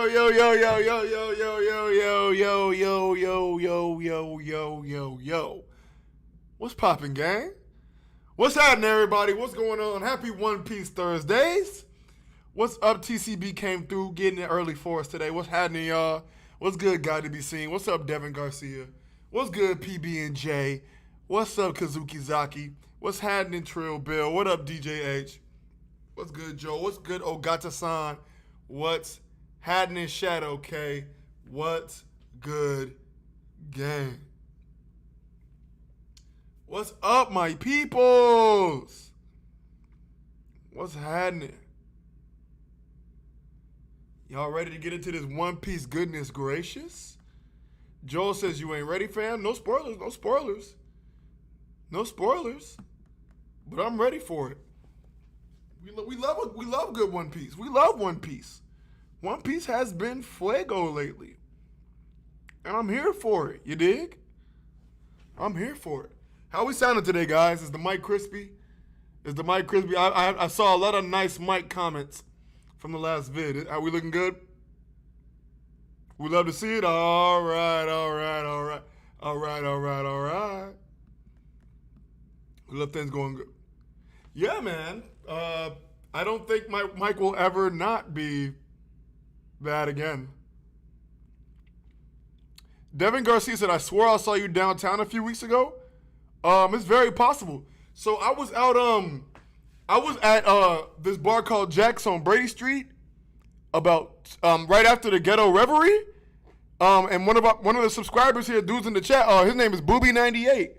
Yo, yo, yo, yo, yo, yo, yo, yo, yo, yo, yo, yo, yo, yo, yo, yo, yo. What's poppin', gang? What's happening, everybody? What's going on? Happy One Piece Thursdays. What's up? TCB came through, getting it early for us today. What's happening, y'all? What's good, God to be seen? What's up, Devin Garcia? What's good, PB and J? What's up, Kazuki Zaki? What's happening, Trill Bill? What up, DJ H? What's good, Joe? What's good, Ogata-san? What's happening, Shadow K? What's good, gang? What's up, my peoples? What's happening? Y'all ready to get into this One Piece goodness gracious? Joel says you ain't ready, fam. No spoilers, no spoilers. No spoilers. But I'm ready for it. We love good One Piece. We love One Piece. One Piece has been fuego lately. And I'm here for it. You dig? I'm here for it. How we sounding today, guys? Is the mic crispy? Is the mic crispy? I saw a lot of nice mic comments from the last vid. Are we looking good? We love to see it. All right. We love things going good. Yeah, man. I don't think my mic will ever not be bad again. Devin Garcia said, I swore I saw you downtown a few weeks ago. It's very possible. So I was out, I was at this bar called Jack's on Brady Street about right after the Ghetto Reverie. And one of the subscribers here, dudes in the chat, his name is Booby98.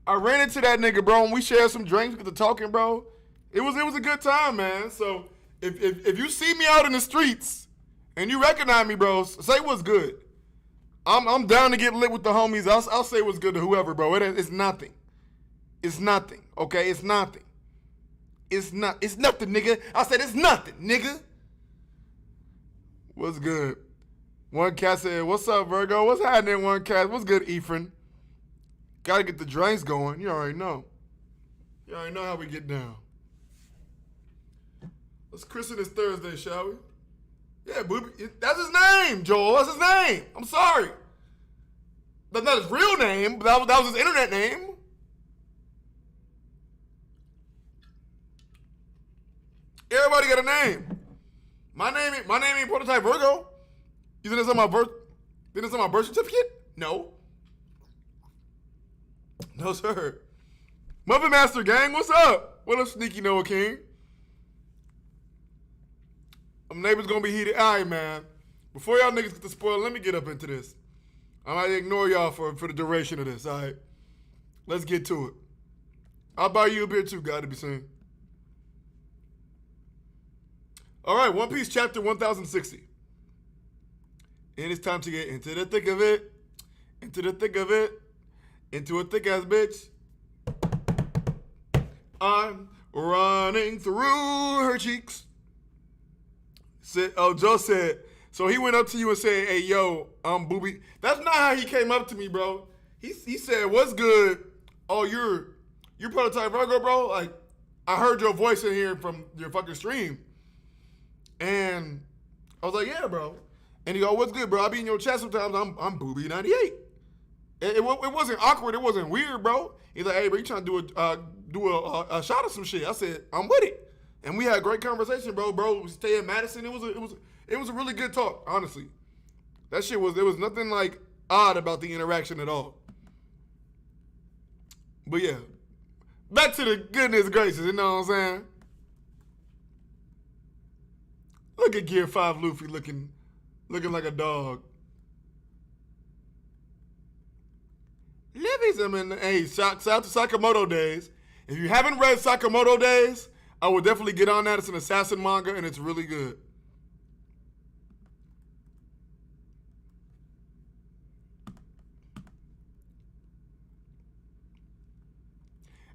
I ran into that nigga, bro, and we shared some drinks, got to talking, bro. It was a good time, man. So if you see me out in the streets and you recognize me, bro, say what's good. I'm down to get lit with the homies. I'll say what's good to whoever, bro. It's nothing. It's nothing. Okay, it's nothing. It's nothing, nigga. I said it's nothing, nigga. What's good? One cat said, "What's up, Virgo? What's happening, one cat? What's good, Ephraim? Gotta get the drinks going. You already know. You already know how we get down. Let's christen this Thursday, shall we? Yeah, Booby. That's his name, Joel. That's his name. I'm sorry. That's not his real name, but that was his internet name. Everybody got a name. My name ain't Prototype Virgo. You think that's on my birth certificate? No. No, sir. Muppet Master Gang, what's up? What up, Sneaky Noah King? Neighbors gonna be heated. All right, man. Before y'all niggas get the spoil, let me get up into this. I might ignore y'all for the duration of this, all right? Let's get to it. I'll buy you a beer too, God to be seen. All right, One Piece chapter 1060. And it's time to get into the thick of it. Into the thick of it. Into a thick ass bitch. I'm running through her cheeks. Joe said, so he went up to you and said, hey, yo, Booby. That's not how he came up to me, bro. He said, what's good? Oh, you're Prototype Virgo, bro? Like, I heard your voice in here from your fucking stream. And I was like, yeah, bro. And he go, what's good, bro? I be in your chat sometimes. I'm Booby98. It wasn't awkward. It wasn't weird, bro. He's like, hey, bro, you trying to do a shot of some shit? I said, I'm with it. And we had a great conversation, bro. Bro, stay in Madison. It was a really good talk, honestly. That shit there was nothing like odd about the interaction at all. But yeah, back to the goodness gracious, you know what I'm saying? Look at Gear 5 Luffy looking like a dog. Livy's hey, shout out to Sakamoto Days. If you haven't read Sakamoto Days, I would definitely get on that. It's an assassin manga, and it's really good.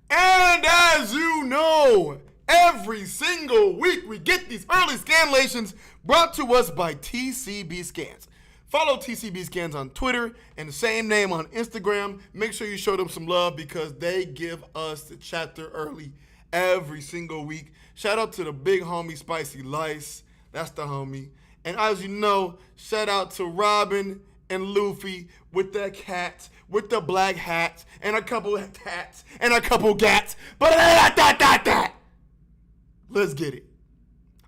And as you know, every single week we get these early scanlations brought to us by TCB Scans. Follow TCB Scans on Twitter and the same name on Instagram. Make sure you show them some love because they give us the chapter early every single week. Shout out to the big homie Spicy Lice. That's the homie. And as you know, shout out to Robin and Luffy with their cats, with the black hats, and a couple of tats, and a couple gats. But let's get it.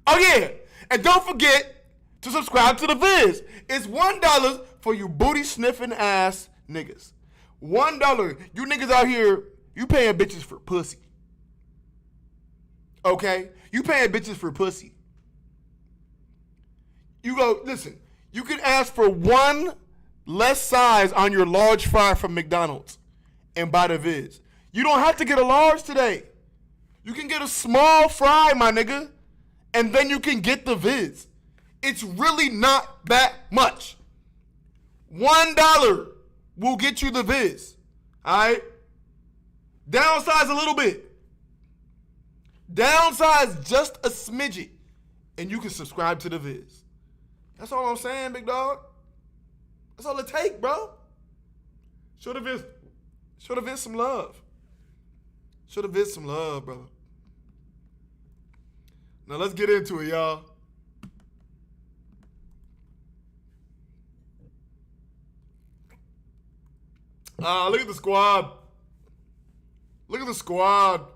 Oh yeah, and don't forget to subscribe to the Viz. It's $1 for you booty sniffing ass niggas. $1. You niggas out here, you paying bitches for pussy. Okay? You paying bitches for pussy. You go, listen, you can ask for one less size on your large fry from McDonald's and buy the Viz. You don't have to get a large today. You can get a small fry, my nigga, and then you can get the Viz. It's really not that much. $1 will get you the Viz. All right? Downsize a little bit. Downsize just a smidget, and you can subscribe to the Viz. That's all I'm saying, big dog. That's all it takes, bro. Show the Viz some love. Show the Viz some love, brother. Now let's get into it, y'all. Look at the squad. Look at the squad.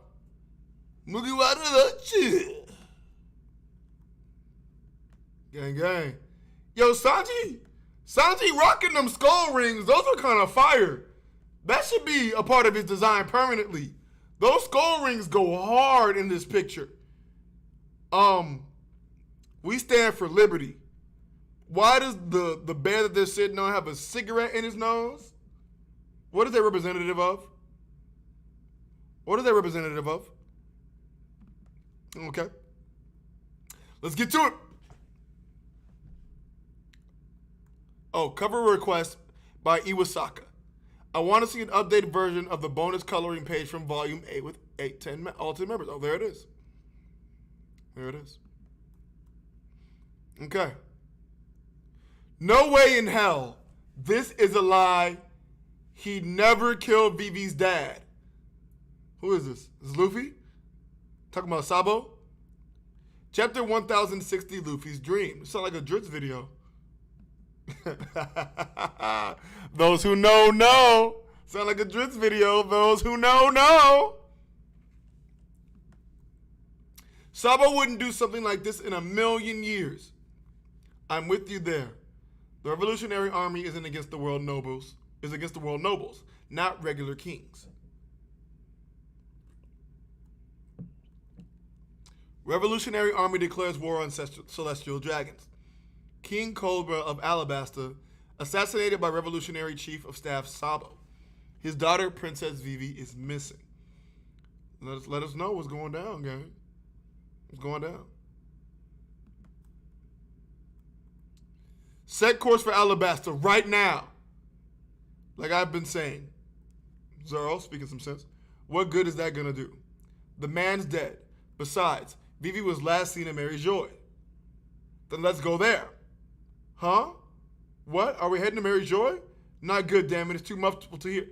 Moogie water that shit. Gang, gang. Yo, Sanji rocking them skull rings. Those are kind of fire. That should be a part of his design permanently. Those skull rings go hard in this picture. We stand for liberty. Why does the bear that they're sitting on have a cigarette in his nose? What is that representative of? What is that representative of? Okay. Let's get to it. Oh, cover request by Iwasaka. I want to see an updated version of the bonus coloring page from Volume 8 with 10 alternate members. Oh, there it is. There it is. Okay. No way in hell. This is a lie. He never killed Vivi's dad. Who is this? Is this Luffy? Talking about Sabo? Chapter 1060, Luffy's Dream. It sounds like a Dritz video. Those who know, know. Sound like a Dritz video. Those who know, know. Sabo wouldn't do something like this in a million years. I'm with you there. The Revolutionary Army isn't against the world nobles. Is against the world nobles, not regular kings. Revolutionary Army declares war on celestial dragons. King Cobra of Alabasta, assassinated by Revolutionary Chief of Staff Sabo. His daughter, Princess Vivi, is missing. Let us know what's going down, gang. What's going down? Set course for Alabasta right now. Like I've been saying. Zoro, speaking some sense. What good is that going to do? The man's dead. Besides, Vivi was last seen in Mary Joy. Then let's go there. Huh? What? Are we heading to Mary Joy? Not good, damn it. It's too muffled to hear.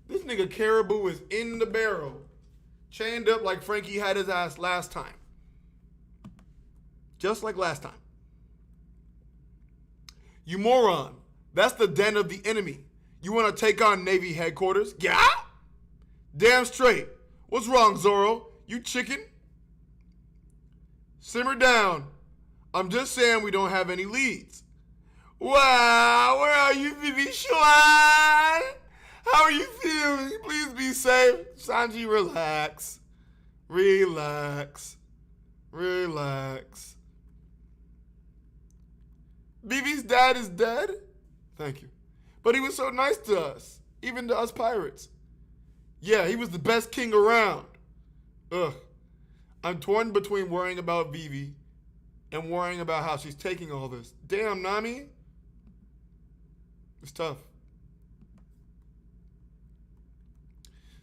This nigga Caribou is in the barrel. Chained up like Frankie had his ass last time. Just like last time. You moron. That's the den of the enemy. You want to take on Navy headquarters? Yeah? Damn straight. What's wrong, Zoro? You chicken? Simmer down. I'm just saying we don't have any leads. Wow, where are you, Vivi Schwan? How are you feeling? Please be safe. Sanji, relax. Relax. Relax. Vivi's dad is dead? Thank you. But he was so nice to us, even to us pirates. Yeah, he was the best king around. Ugh. I'm torn between worrying about Vivi and worrying about how she's taking all this. Damn, Nami. It's tough.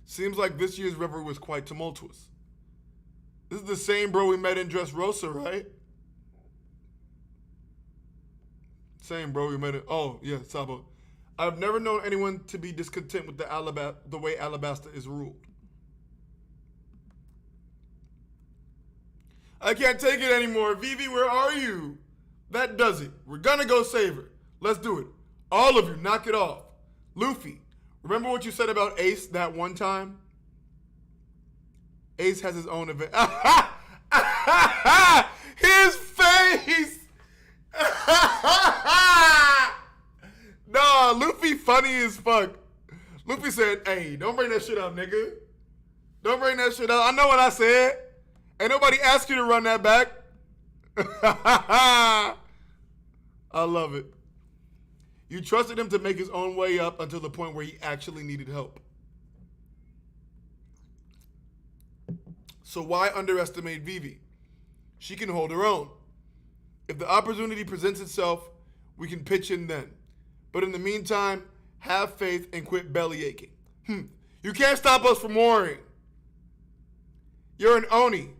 Seems like this year's river was quite tumultuous. This is the same bro we met in Dressrosa, right? Same bro we met in... Oh, yeah, Sabo. I've never known anyone to be discontent with the way Alabasta is ruled. I can't take it anymore. Vivi, where are you? That does it. We're gonna go save her. Let's do it. All of you, knock it off. Luffy, remember what you said about Ace that one time? Ace has his own event. His face! Nah, Luffy funny as fuck. Luffy said, hey, don't bring that shit up, nigga. Don't bring that shit up. I know what I said. Ain't nobody asked you to run that back. I love it. You trusted him to make his own way up until the point where he actually needed help. So why underestimate Vivi? She can hold her own. If the opportunity presents itself, we can pitch in then. But in the meantime, have faith and quit belly aching. You can't stop us from worrying. You're an Oni.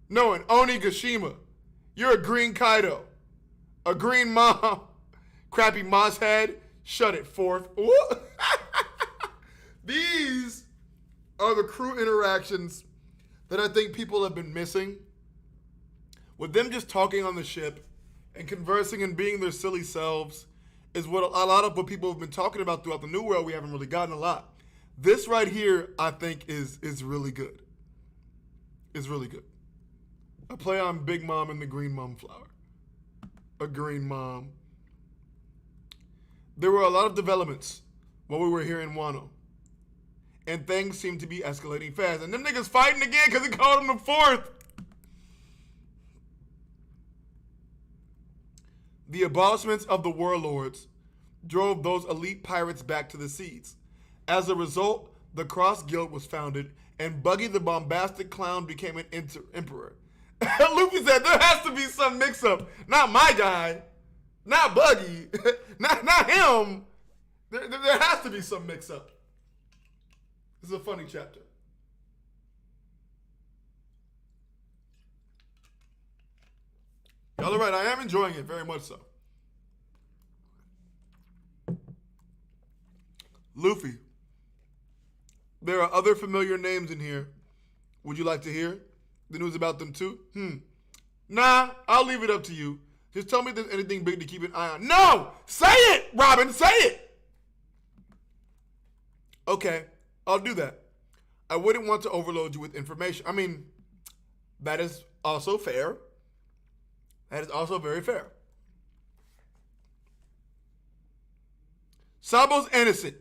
No, an Onigashima. You're a green Kaido. A green mom. Crappy moss head. Shut it forth. These are the crew interactions that I think people have been missing. With them just talking on the ship and conversing and being their silly selves is what a lot of what people have been talking about throughout the New World. We haven't really gotten a lot. This right here, I think, is really good. Is really good. A play on Big Mom and the Green Mom Flower. A green mom. There were a lot of developments while we were here in Wano. And things seem to be escalating fast. And them niggas fighting again because he called him the fourth. The abolishments of the warlords drove those elite pirates back to the seas. As a result, the Cross Guild was founded, and Buggy the Bombastic Clown became an emperor. Luffy said, there has to be some mix-up. Not my guy. Not Buggy. not him. There has to be some mix-up. This is a funny chapter. Y'all are right. I am enjoying it very much so. Luffy. There are other familiar names in here. Would you like to hear the news about them too? Nah, I'll leave it up to you. Just tell me if there's anything big to keep an eye on. No! Say it, Robin! Say it! Okay, I'll do that. I wouldn't want to overload you with information. I mean, that is also fair. That is also very fair. Sabo's innocent.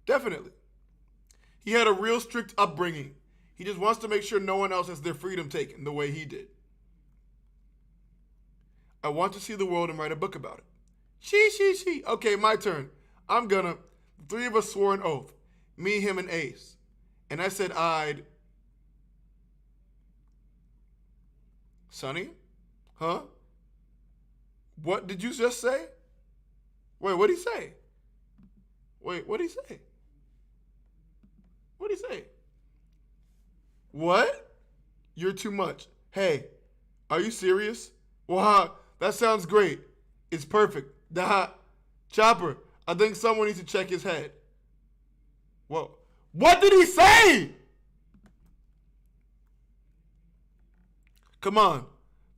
Definitely. He had a real strict upbringing. He just wants to make sure no one else has their freedom taken the way he did. I want to see the world and write a book about it. She. Okay, my turn. The three of us swore an oath. Me, him, and Ace. And I said I'd... Sonny? Huh? What did you just say? Wait, what'd he say? What'd he say? What'd he say? What? You're too much. Hey, are you serious? Wow, that sounds great. It's perfect. Chopper, I think someone needs to check his head. Whoa. What did he say? Come on.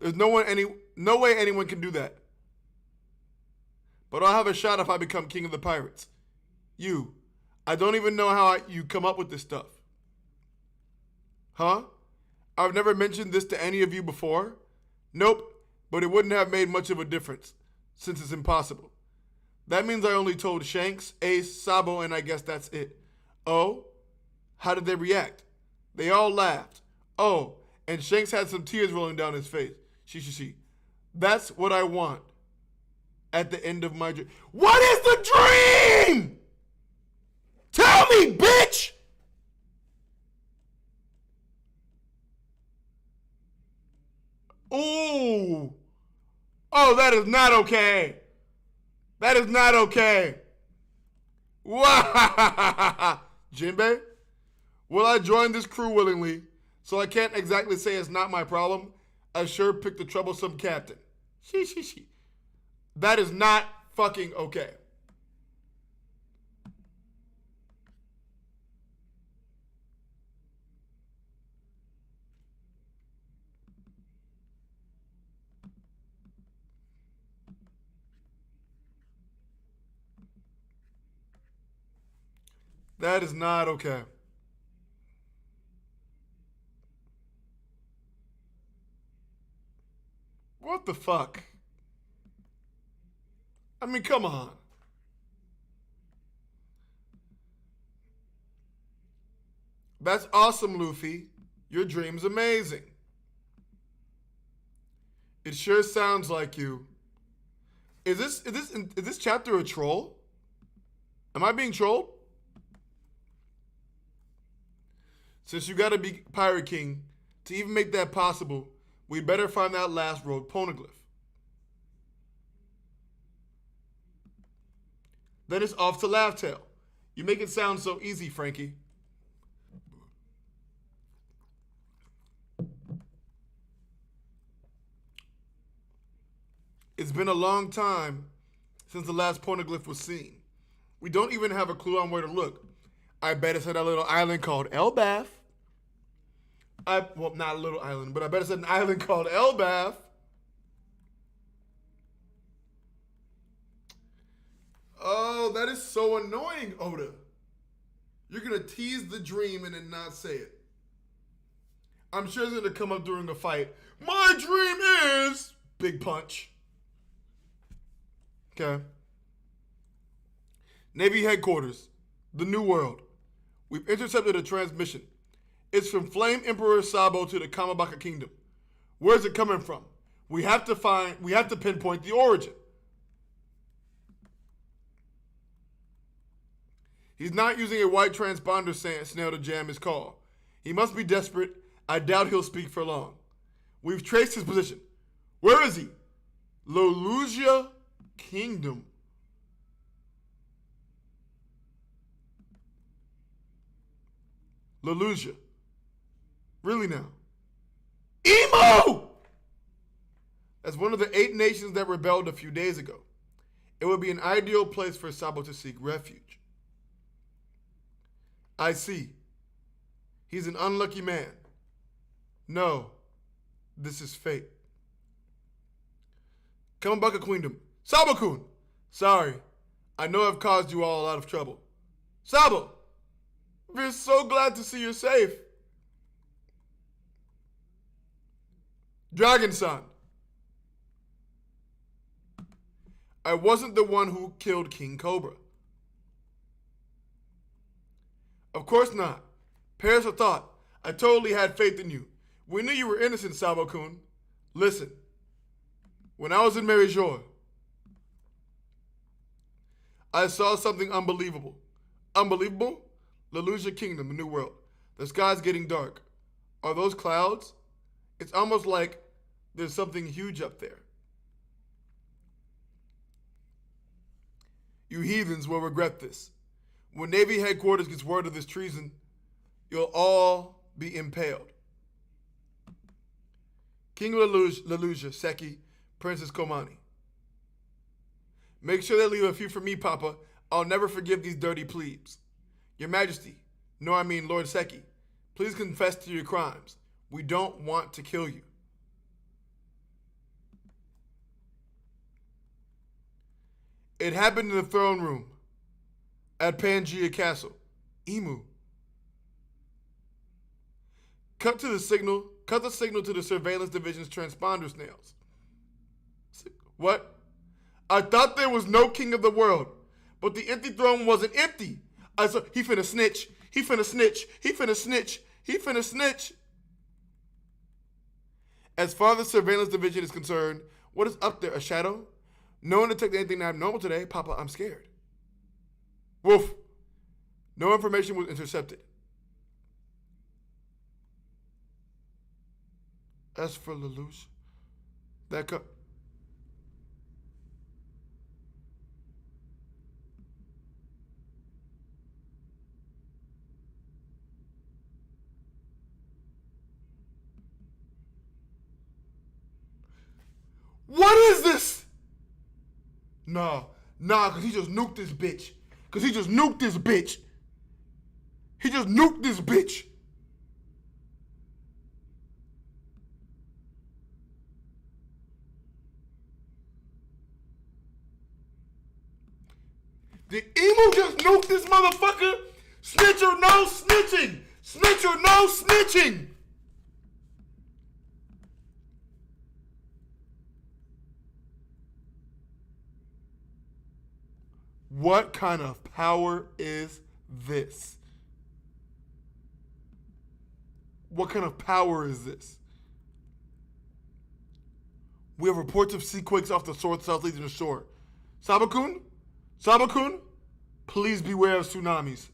There's no way anyone can do that. But I'll have a shot if I become king of the pirates. I don't even know how you come up with this stuff. Huh? I've never mentioned this to any of you before. Nope, but it wouldn't have made much of a difference, since it's impossible. That means I only told Shanks, Ace, Sabo, and I guess that's it. Oh? How did they react? They all laughed. Oh, and Shanks had some tears rolling down his face. She. That's what I want at the end of my dream. What is the dream? Tell me, bitch! Ooh. Oh, that is not okay. That is not okay. Wow. Jinbei? Well, I joined this crew willingly, so I can't exactly say it's not my problem. I sure picked a troublesome captain. She. That is not fucking okay. That is not okay. What the fuck? I mean, come on. That's awesome, Luffy. Your dream's amazing. It sure sounds like you. Is this chapter a troll? Am I being trolled? Since you gotta be Pirate King, to even make that possible, we better find that last road poneglyph. Then it's off to Laughtail. You make it sound so easy, Frankie. It's been a long time since the last poneglyph was seen. We don't even have a clue on where to look. I bet it's at a little island called Elbath. Well, not a little island, but I bet it's at an island called Elbath. Oh, that is so annoying, Oda. You're going to tease the dream and then not say it. I'm sure it's going to come up during a fight. My dream is... Big punch. Okay. Navy headquarters. The New World. We've intercepted a transmission. It's from Flame Emperor Sabo to the Kamabaka Kingdom. Where's it coming from? We have to pinpoint the origin. He's not using a white transponder snail to jam his call. He must be desperate. I doubt he'll speak for long. We've traced his position. Where is he? Lolusia Kingdom. Lolusia. Really now? Emo! As one of the 8 nations that rebelled a few days ago, it would be an ideal place for Sabo to seek refuge. I see. He's an unlucky man. No, this is fate. Kamabaka Queendom. Sabo-kun! Sorry, I know I've caused you all a lot of trouble. Sabo! We're so glad to see you're safe. Dragon-san. I wasn't the one who killed King Cobra. Of course not. Perish a thought. I totally had faith in you. We knew you were innocent, Sabo-kun. Listen. When I was in Marijor, I saw something unbelievable. Unbelievable? Lolusia Kingdom, the New World. The sky's getting dark. Are those clouds? It's almost like there's something huge up there. You heathens will regret this. When Navy headquarters gets word of this treason, you'll all be impaled. King Lolusia, Seki, Princess Komani. Make sure they leave a few for me, Papa. I'll never forgive these dirty plebes. Your Majesty, no, I mean Lord Seki, please confess to your crimes. We don't want to kill you. It happened in the throne room at Pangaea Castle. Emu. Cut the signal to the surveillance division's transponder snails. What? I thought there was no king of the world, but the empty throne wasn't empty. I saw he finna snitch. He finna snitch. He finna snitch. He finna snitch. As far as the surveillance division is concerned, what is up there? A shadow? No one detected anything abnormal today. Papa, I'm scared. Wolf. No information was intercepted. As for Lelouch, what is this? Nah, cause he just nuked this bitch. He just nuked this bitch. Did Emu just nuke this motherfucker? Snitch or no snitching! Snitch or no snitching! What kind of power is this? What kind of power is this? We have reports of sea quakes off the south leading the shore. Sabo-kun? Sabo-kun? Please beware of tsunamis.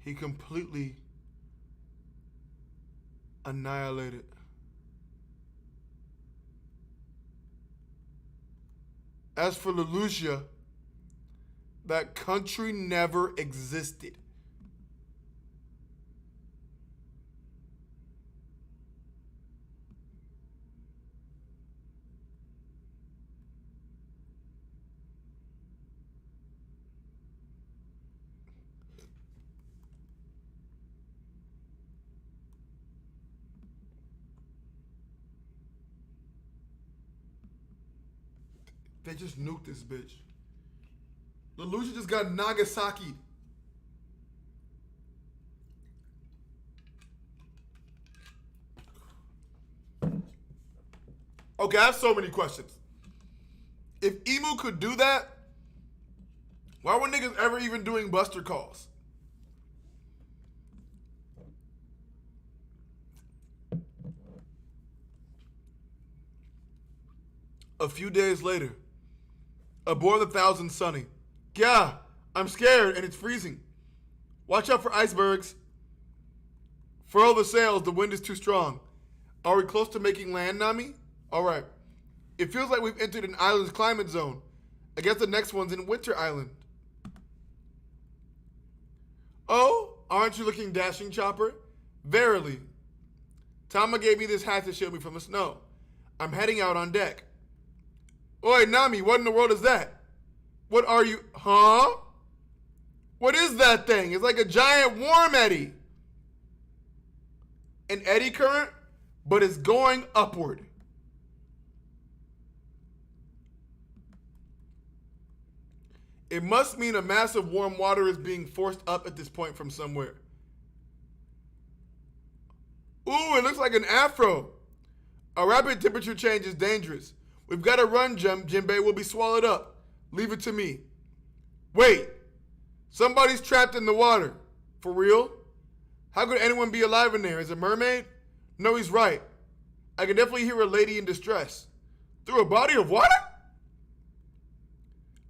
He completely annihilated. As for Lelouch, that country never existed. They just nuked this bitch. Lelouch just got Nagasaki. Okay, I have so many questions. If Emu could do that, why were niggas ever even doing buster calls? A few days later, aboard the Thousand Sunny. Yeah, I'm scared and it's freezing. Watch out for icebergs. Furl the sails, the wind is too strong. Are we close to making land, Nami? Alright. It feels like we've entered an island's climate zone. I guess the next one's in Winter Island. Oh, aren't you looking dashing, Chopper? Verily. Tama gave me this hat to shield me from the snow. I'm heading out on deck. Oi, Nami, what in the world is that? What are you, huh? What is that thing? It's like a giant warm eddy. An eddy current, but it's going upward. It must mean a mass of warm water is being forced up at this point from somewhere. Ooh, it looks like an afro. A rapid temperature change is dangerous. We've got to run, Jinbei. We'll be swallowed up. Leave it to me. Wait. Somebody's trapped in the water. For real? How could anyone be alive in there? Is it a mermaid? No, he's right. I can definitely hear a lady in distress. Through a body of water?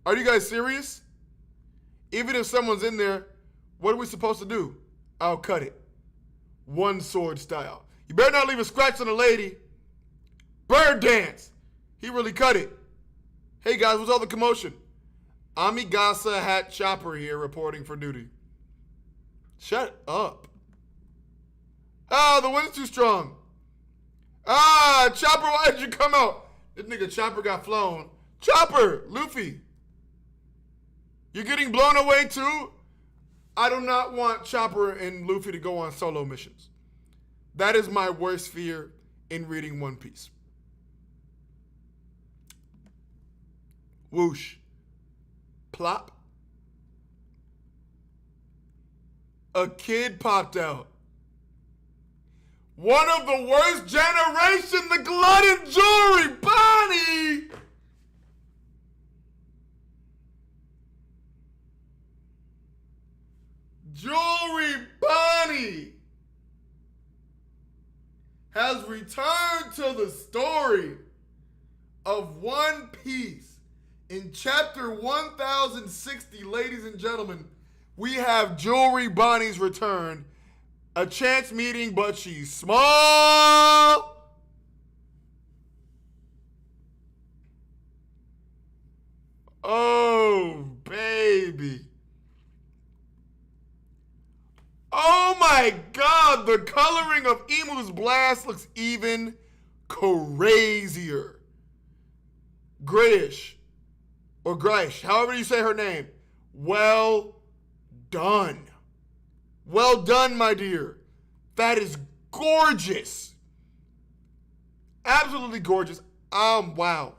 Are you guys serious? Even if someone's in there, what are we supposed to do? I'll cut it. One sword style. You better not leave a scratch on the lady. Bird dance. He really cut it. Hey guys, what's all the commotion? Amigasa Hat Chopper here reporting for duty. Shut up. Ah, the wind's too strong. Ah, Chopper, why did you come out? This nigga Chopper got flown. Chopper, Luffy. You're getting blown away too? I do not want Chopper and Luffy to go on solo missions. That is my worst fear in reading One Piece. Whoosh. Plop. A kid popped out. One of the worst generation, the glutton jewelry, Bonnie! Jewelry Bonnie has returned to the story of One Piece. In chapter 1060, ladies and gentlemen, we have Jewelry Bonnie's return. A chance meeting, but she's small. Oh, baby. Oh, Oh my God, the coloring of Emu's blast looks even crazier. Grayish, or Grish, however you say her name. Well done. Well done, my dear. That is gorgeous. Absolutely gorgeous. Wow.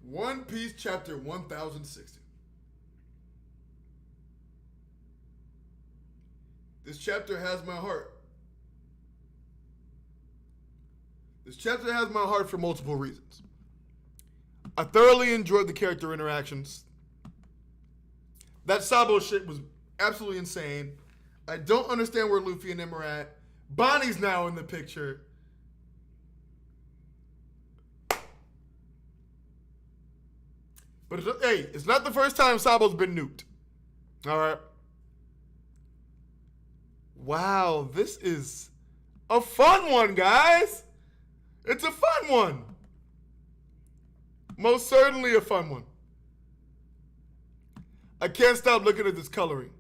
One Piece chapter 1060. This chapter has my heart. This chapter has my heart for multiple reasons. I thoroughly enjoyed the character interactions. That Sabo shit was absolutely insane. I don't understand where Luffy and them are at. Bonnie's now in the picture. But hey, it's not the first time Sabo's been nuked. All right. Wow, this is a fun one, guys. It's a fun one. Most certainly a fun one. I can't stop looking at this coloring.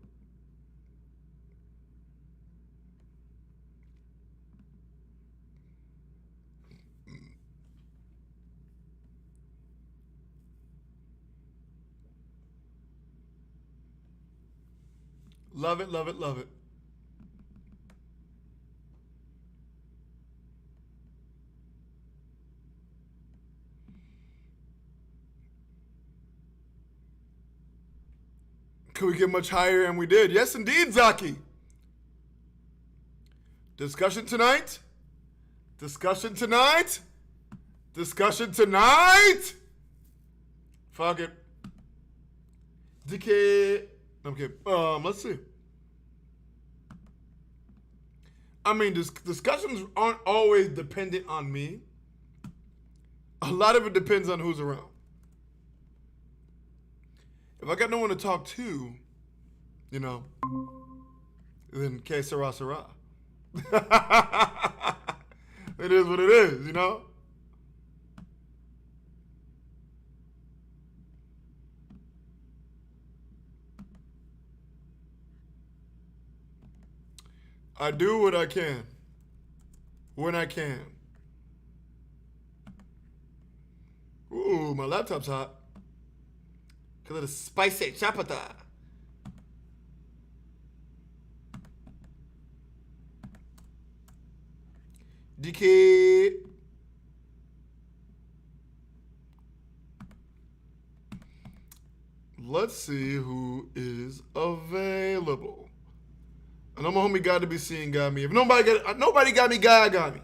Love it, love it, love it. Could we get much higher? And we did. Yes, indeed, Zaki. Discussion tonight? Discussion tonight? Discussion tonight? Fuck it. DK. I'm kidding. Let's see. I mean, discussions aren't always dependent on me. A lot of it depends on who's around. If I got no one to talk to, you know, then que sera, sera. It is what it is, you know? I do what I can. When I can. Ooh, my laptop's hot. Because of the spicy chapata. DK. Let's see who is available. I know my homie got to be seeing got me. If nobody got me, God got me.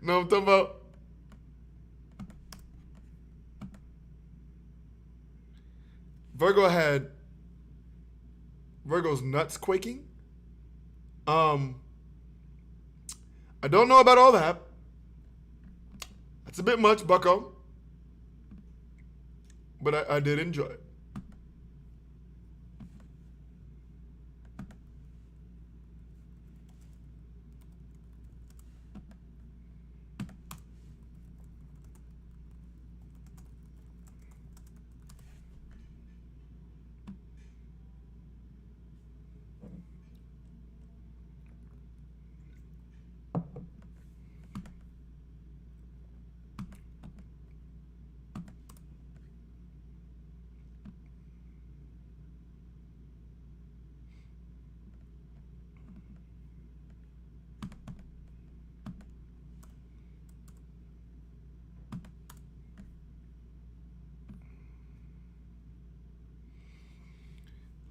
Know what I'm talking about? Virgo's nuts quaking. I don't know about all that. That's a bit much, bucko. But I did enjoy it.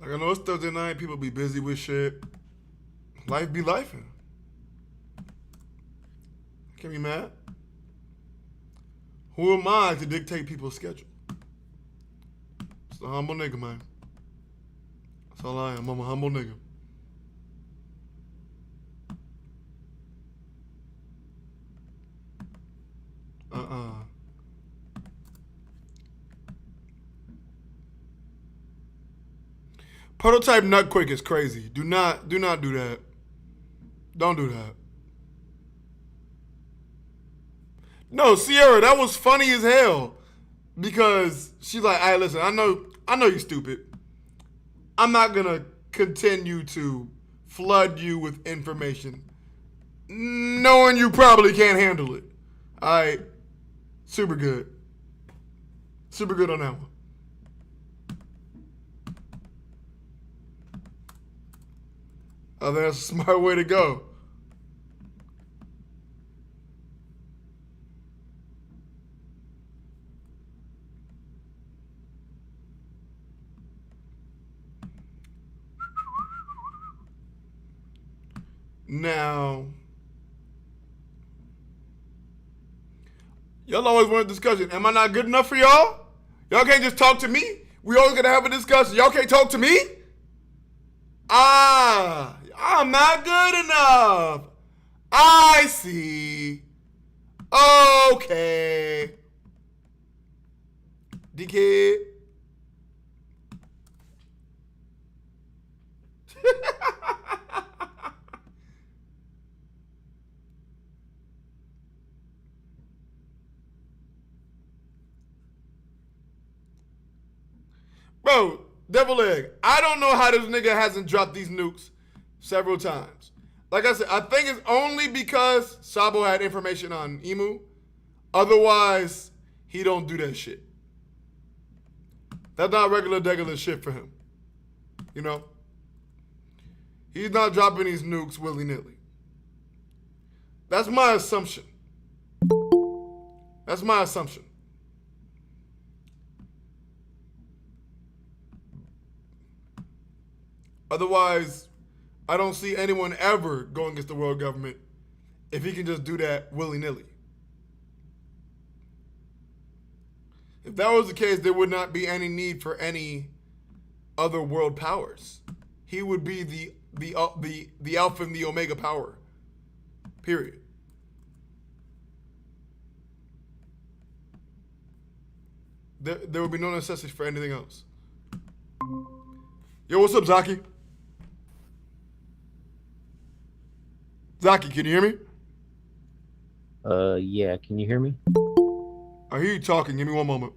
Like, I know it's Thursday night, people be busy with shit. Life be lifing. Can't be mad. Who am I to dictate people's schedule? It's a humble nigga, man. That's all I am. I'm a humble nigga. Prototype nut quick is crazy. Do not do that. Don't do that. No, Sierra, that was funny as hell. because she's like, "Hey, listen, I know you're stupid. I'm not gonna continue to flood you with information, knowing you probably can't handle it." All right, super good, super good on that one. I think that's a smart way to go. Now, y'all always want a discussion. Am I not good enough for y'all? Y'all can't just talk to me? We always gotta have a discussion. Y'all can't talk to me? I'm not good enough. I see. Okay. Dickhead. Bro, Devil Egg, I don't know how this nigga hasn't dropped these nukes several times. Like I said, I think it's only because Sabo had information on Emu. Otherwise, he don't do that shit. That's not regular shit for him. You know? He's not dropping these nukes willy-nilly. That's my assumption. That's my assumption. Otherwise, I don't see anyone ever going against the world government if he can just do that willy-nilly. If that was the case, there would not be any need for any other world powers. He would be the alpha and the omega power. Period. There would be no necessity for anything else. Yo, what's up, Zaki? Zaki, can you hear me? Yeah, can you hear me? I hear you talking. Give me one moment.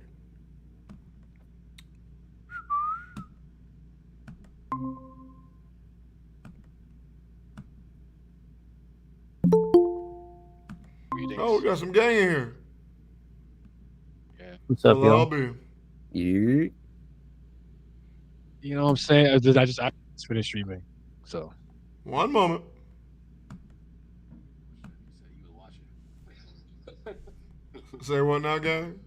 Greetings. Oh, we got some gang in here. Yeah. What's up, Hello, y'all? Albie. You? You know what I'm saying? I just finished streaming. So. One moment. Say what now, gang?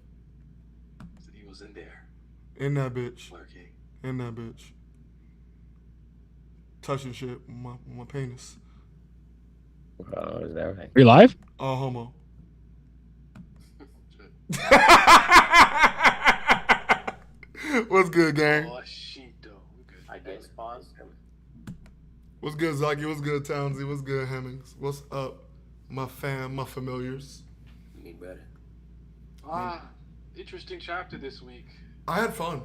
Said he was in there. In that bitch. Lurking. In that bitch. Touching shit with my penis. Oh, is that right? Are you live? All homo. What's good, gang? Oh, shit, though. Good. I guess pause. What's good, Zaki? What's good, Townsy? What's good, Hemmings? What's up, my fam, my familiars? Me better. Interesting chapter this week. I had fun.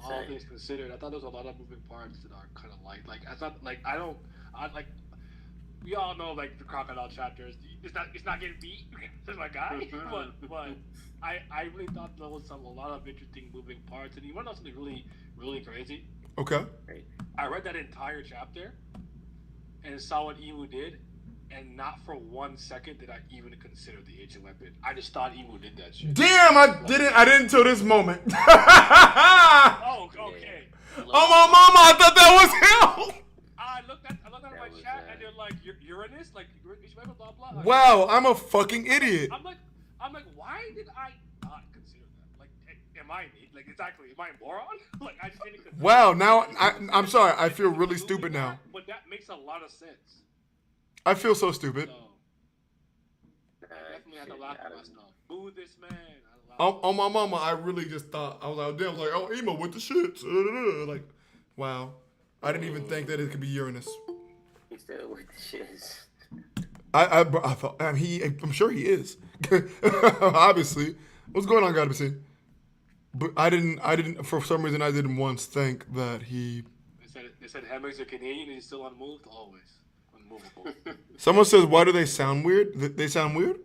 All things considered, I thought there was a lot of moving parts that are kind of light. Like I thought, like we all know like the crocodile chapters. It's not getting beat. That's my guy. but I really thought there was a lot of interesting moving parts. And you want to know something really really crazy? Okay. I read that entire chapter and saw what Emu did, and not for 1 second did I even consider the ancient weapon. I just thought Emu did that shit. Damn, I didn't till this moment. Oh, okay. Oh my mama, I thought that was him. I looked at my chat and they're like, Uranus, like Uranus, blah blah blah. Like, Wow, I'm a fucking idiot. I'm like, why did I not consider that? Like, am I like exactly? Am I a moron? Like, I just didn't consider. Wow, now I'm sorry. I feel really stupid now. But that makes a lot of sense. I feel so stupid. So, I definitely had to laugh at myself. Boo this man. On my mama, I really just thought I was like, damn, like, oh, Emo with the shits. Like, wow, I didn't even think that it could be Uranus. He's still with the shits. I thought I'm sure he is. Obviously, what's going on, gotta be seen. But I didn't. For some reason, I didn't once think that he. They said Hemmings are Canadian and he's still unmoved. Always unmovable. Someone says, why do they sound weird? They sound weird. Do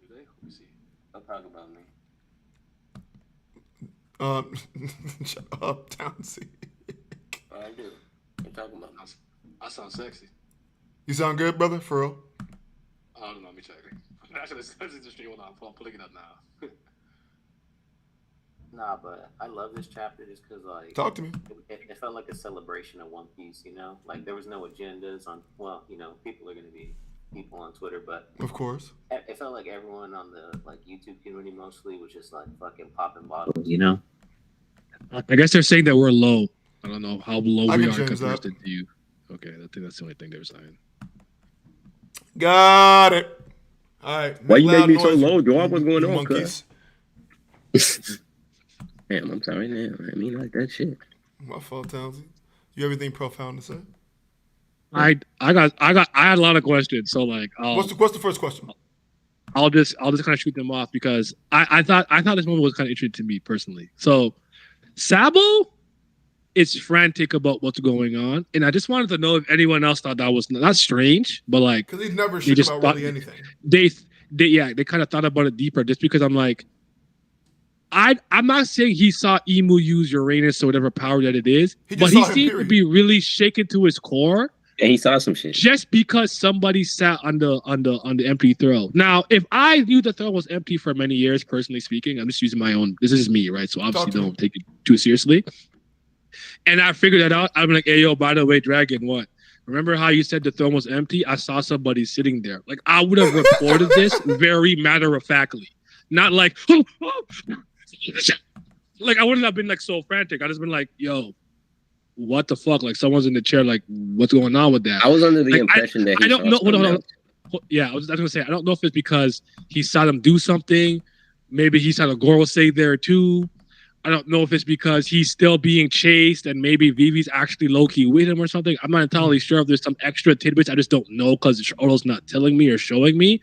they? Let me see. Don't talk about me. Um, shut up, Townsy. I do. What you talking about? I sound sexy. You sound good, brother, for real. I don't know. Let me check. Actually, this is the stream. Hold on. I'm pulling it up now. Nah, but I love this chapter just because, like, Talk to me. it felt like a celebration of One Piece, you know? Like, there was no agendas on, well, you know, people are going to be people on Twitter, but Of course. it felt like everyone on the, like, YouTube community mostly was just, like, fucking popping bottles, you know? I guess they're saying that we're low. I don't know how low I we can are change compared that. to you. Okay, I think that's the only thing they were saying. Got it. All right. Why you make loud me so noise, low, dog? What's going you on, monkeys? Damn, I'm sorry, man. I mean, like that shit. My fault, Townsy. You have anything profound to say? I had a lot of questions. So like, What's the first question? I'll just kind of shoot them off because I thought this moment was kind of interesting to me personally. So Sabo is frantic about what's going on, and I just wanted to know if anyone else thought that was not strange, but like Because he's never shit just about thought- really anything. they kind of thought about it deeper just because I'm like, I'm not saying he saw Emu use Uranus or whatever power that it is, He just but saw he him, seemed to period. be really shaken to his core And he saw some shit. just because somebody sat on the empty throne. Now, if I knew the throne was empty for many years, personally speaking, I'm just using my own. This is me, right? So obviously, to me. don't take it too seriously. And I figured that out. I'm like, hey, yo, by the way, Dragon, what? Remember how you said the throne was empty? I saw somebody sitting there. Like, I would have reported this very matter-of-factly. Not like, like, I wouldn't have been, like, so frantic. I'd just been like, yo, what the fuck? Like, someone's in the chair, like, what's going on with that? I was under the Like, impression that he I don't saw know. something else. Yeah, I was going to say, I don't know if it's because he saw them do something. Maybe he saw the Goro say there, too. I don't know if it's because he's still being chased and maybe Vivi's actually low-key with him or something. I'm not entirely sure if there's some extra tidbits. I just don't know because Odo's not telling me or showing me.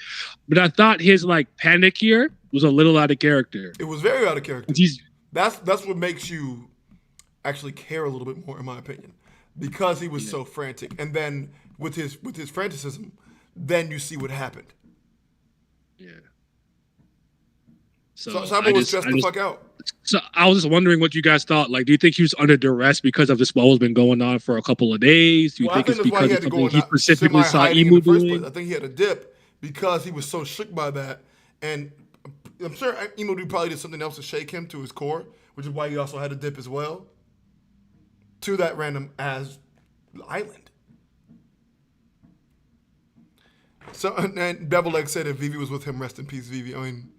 But I thought his like panic here was a little out of character. It was very out of character. He's That's what makes you actually care a little bit more, in my opinion, because he was so frantic. And then with his franticism, then you see what happened. yeah. So Sabo was stressed the fuck out. So I was just wondering what you guys thought. Like, do you think he was under duress because of this wall's been going on for a couple of days? Do you Well, I think think it's that's why because he of had to go something in he specifically saw semi-hiding Emu in the first doing? place. I think he had a dip because he was so shook by that. And I'm sure Emu probably did something else to shake him to his core, which is why he also had a dip as well to that random ass island. So, and Devil Egg said if Vivi was with him, rest in peace, Vivi. I mean,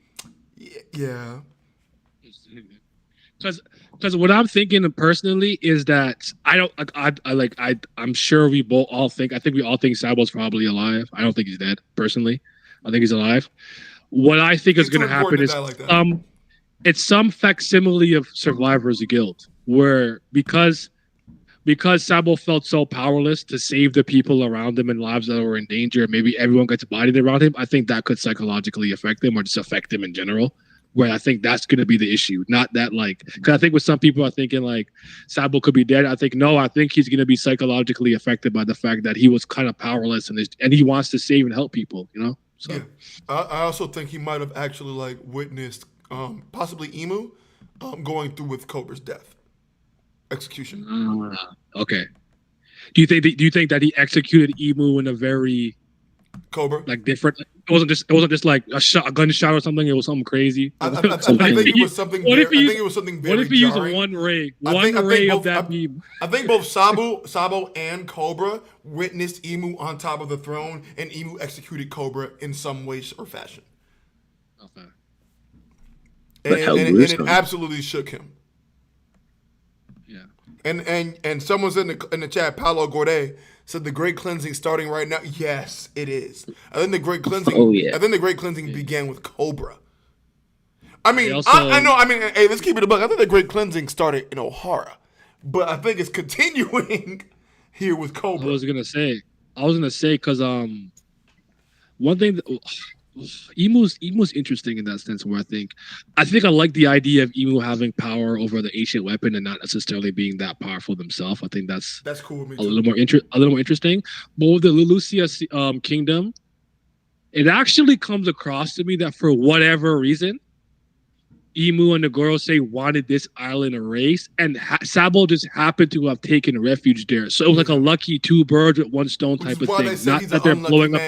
yeah. Because what I'm thinking personally is that I'm sure we both all think we all think Sabo's probably alive. I don't think he's dead personally. I think he's alive. What I think is It's too going to happen important is to die like that. it's some facsimile of Survivor's Guild where because Sabo felt so powerless to save the people around him and lives that were in danger, maybe everyone gets bodied around him. I think that could psychologically affect him or just affect him in general. Where I think that's going to be the issue, not that like, because I think with some people are thinking like Sabo could be dead. I think no, I think he's going to be psychologically affected by the fact that he was kind of powerless and he wants to save and help people, you know. So Yeah, I also think he might have actually like witnessed possibly Emu going through with Cobra's death, execution. Okay. Do you think that he executed Emu in a very Cobra. like different? It wasn't just like a gunshot or something. It was something crazy. I think it was something. What if he I think it was something very What if he used jarring. one ray I think of both- that beam? I think both Sabo and Cobra witnessed Emu on top of the throne, and Emu executed Cobra in some way or fashion. Okay. But how And it gruesome. absolutely shook him. Yeah. And someone's in the chat, Paolo Gorday, said the great cleansing starting right now. Yes, it is. I think the great cleansing. Oh, yeah. I think the great cleansing began with Cobra. I mean, also- I know. I mean, hey, let's keep it a buck. I think the great cleansing started in O'Hara, but I think it's continuing here with I Cobra. was gonna say because one thing that, Emu's interesting in that sense where I think I like the idea of Emu having power over the ancient weapon and not necessarily being that powerful themselves. I think that's That's cool with me a too. little more interesting. But with the Lelucia kingdom, it actually comes across to me that for whatever reason, Emu and the Gorosei wanted this island erased, and Sabo just happened to have taken refuge there. So it was like a lucky two birds with one stone type of thing. Not that they're blowing up.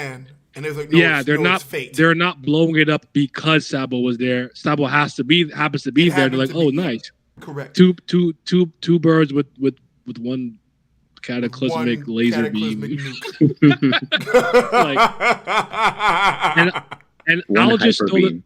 And there's like, no, yeah, they're not. Fate. They're not blowing it up because Sabo was there. Sabo happens to be there. They're like, oh, nice. Correct. Two birds with one cataclysmic laser beam. and I'll just throw it.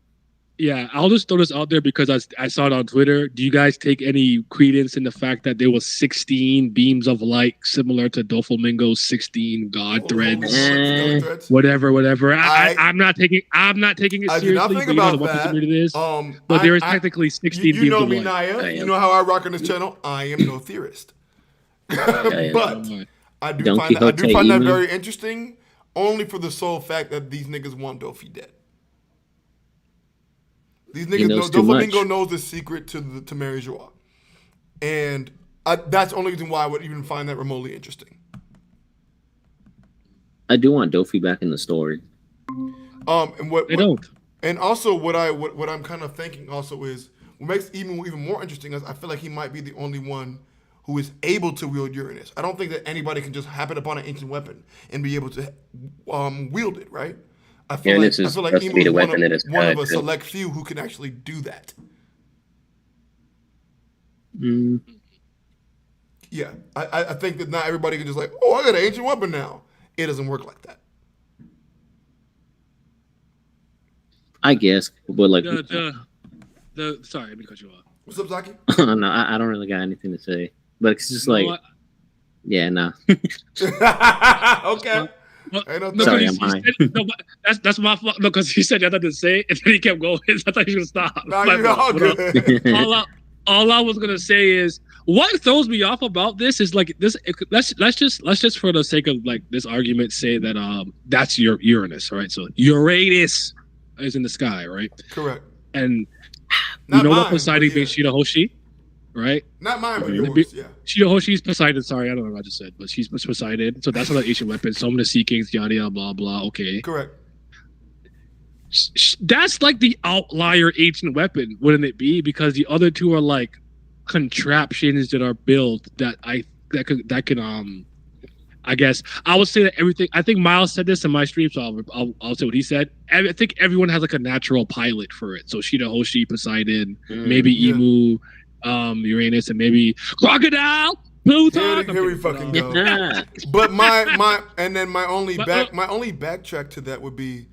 Yeah, I'll just throw this out there because I saw it on Twitter. Do you guys take any credence in the fact that there was 16 beams of light similar to Doflamingo's 16 God threads? Whatever. I'm not taking it seriously. I do not think about that. It is. But there is technically 16 beams of light. You know me, Naya. You know how I rock on this channel. I am no theorist. But I do find that very interesting, only for the sole fact that these niggas want Dofi dead. These niggas know Doflamingo knows the secret to Mary Joie. And that's the only reason why I would even find that remotely interesting. I do want Dofi back in the story. And also what I'm kind of thinking also is what makes Emu even more interesting is I feel like he might be the only one who is able to wield Uranus. I don't think that anybody can just happen upon an ancient weapon and be able to wield it, right? I feel like Emu is one of a select few who can actually do that. Yeah, I think that not everybody can just like, oh, I got an ancient weapon now. It doesn't work like that. I guess, but like sorry, let me cut you off. What's up, Zaki? No, I don't really got anything to say, but it's just like, yeah, nah. Okay. Sorry, I'm high. That's my fault. No, because he said you had nothing to say, and then he kept going. I thought he was gonna stop. No, you're all good. All I was gonna say is what throws me off about this is like this. Let's just for the sake of like this argument say that that's your Uranus, right? So Uranus is in the sky, right? Correct. And you know what Poseidon being Shirahoshi, right? Not mine, but yours. Yeah. Shirahoshi's Poseidon. Sorry, I don't know what I just said, but she's Poseidon. So that's another ancient weapon. Some of the Sea Kings, yada yada, blah blah. Okay. Correct. That's like the outlier ancient weapon, wouldn't it be? Because the other two are like contraptions that are built that can I guess I would say that everything. I think Miles said this in my stream, so I'll say what he said. I think everyone has like a natural pilot for it. So Shirahoshi, Poseidon, maybe Emu, Uranus, and maybe Crocodile, Pluton. Here we fucking go. But my only backtrack to that would be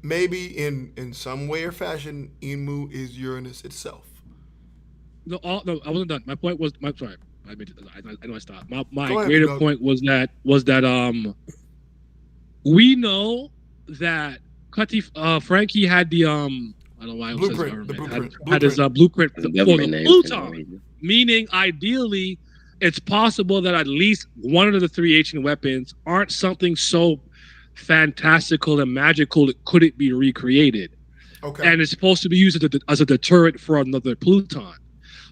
maybe in some way or fashion, Emu is Uranus itself. No, I wasn't done. My point was sorry. I know I stopped. My greater point was that we know that Frankie had the I don't know why it was blueprint. Had his blueprint for the Pluton. Meaning, ideally, it's possible that at least one of the three ancient weapons aren't something so fantastical and magical that couldn't be recreated. Okay. And it's supposed to be used as a deterrent for another Pluton.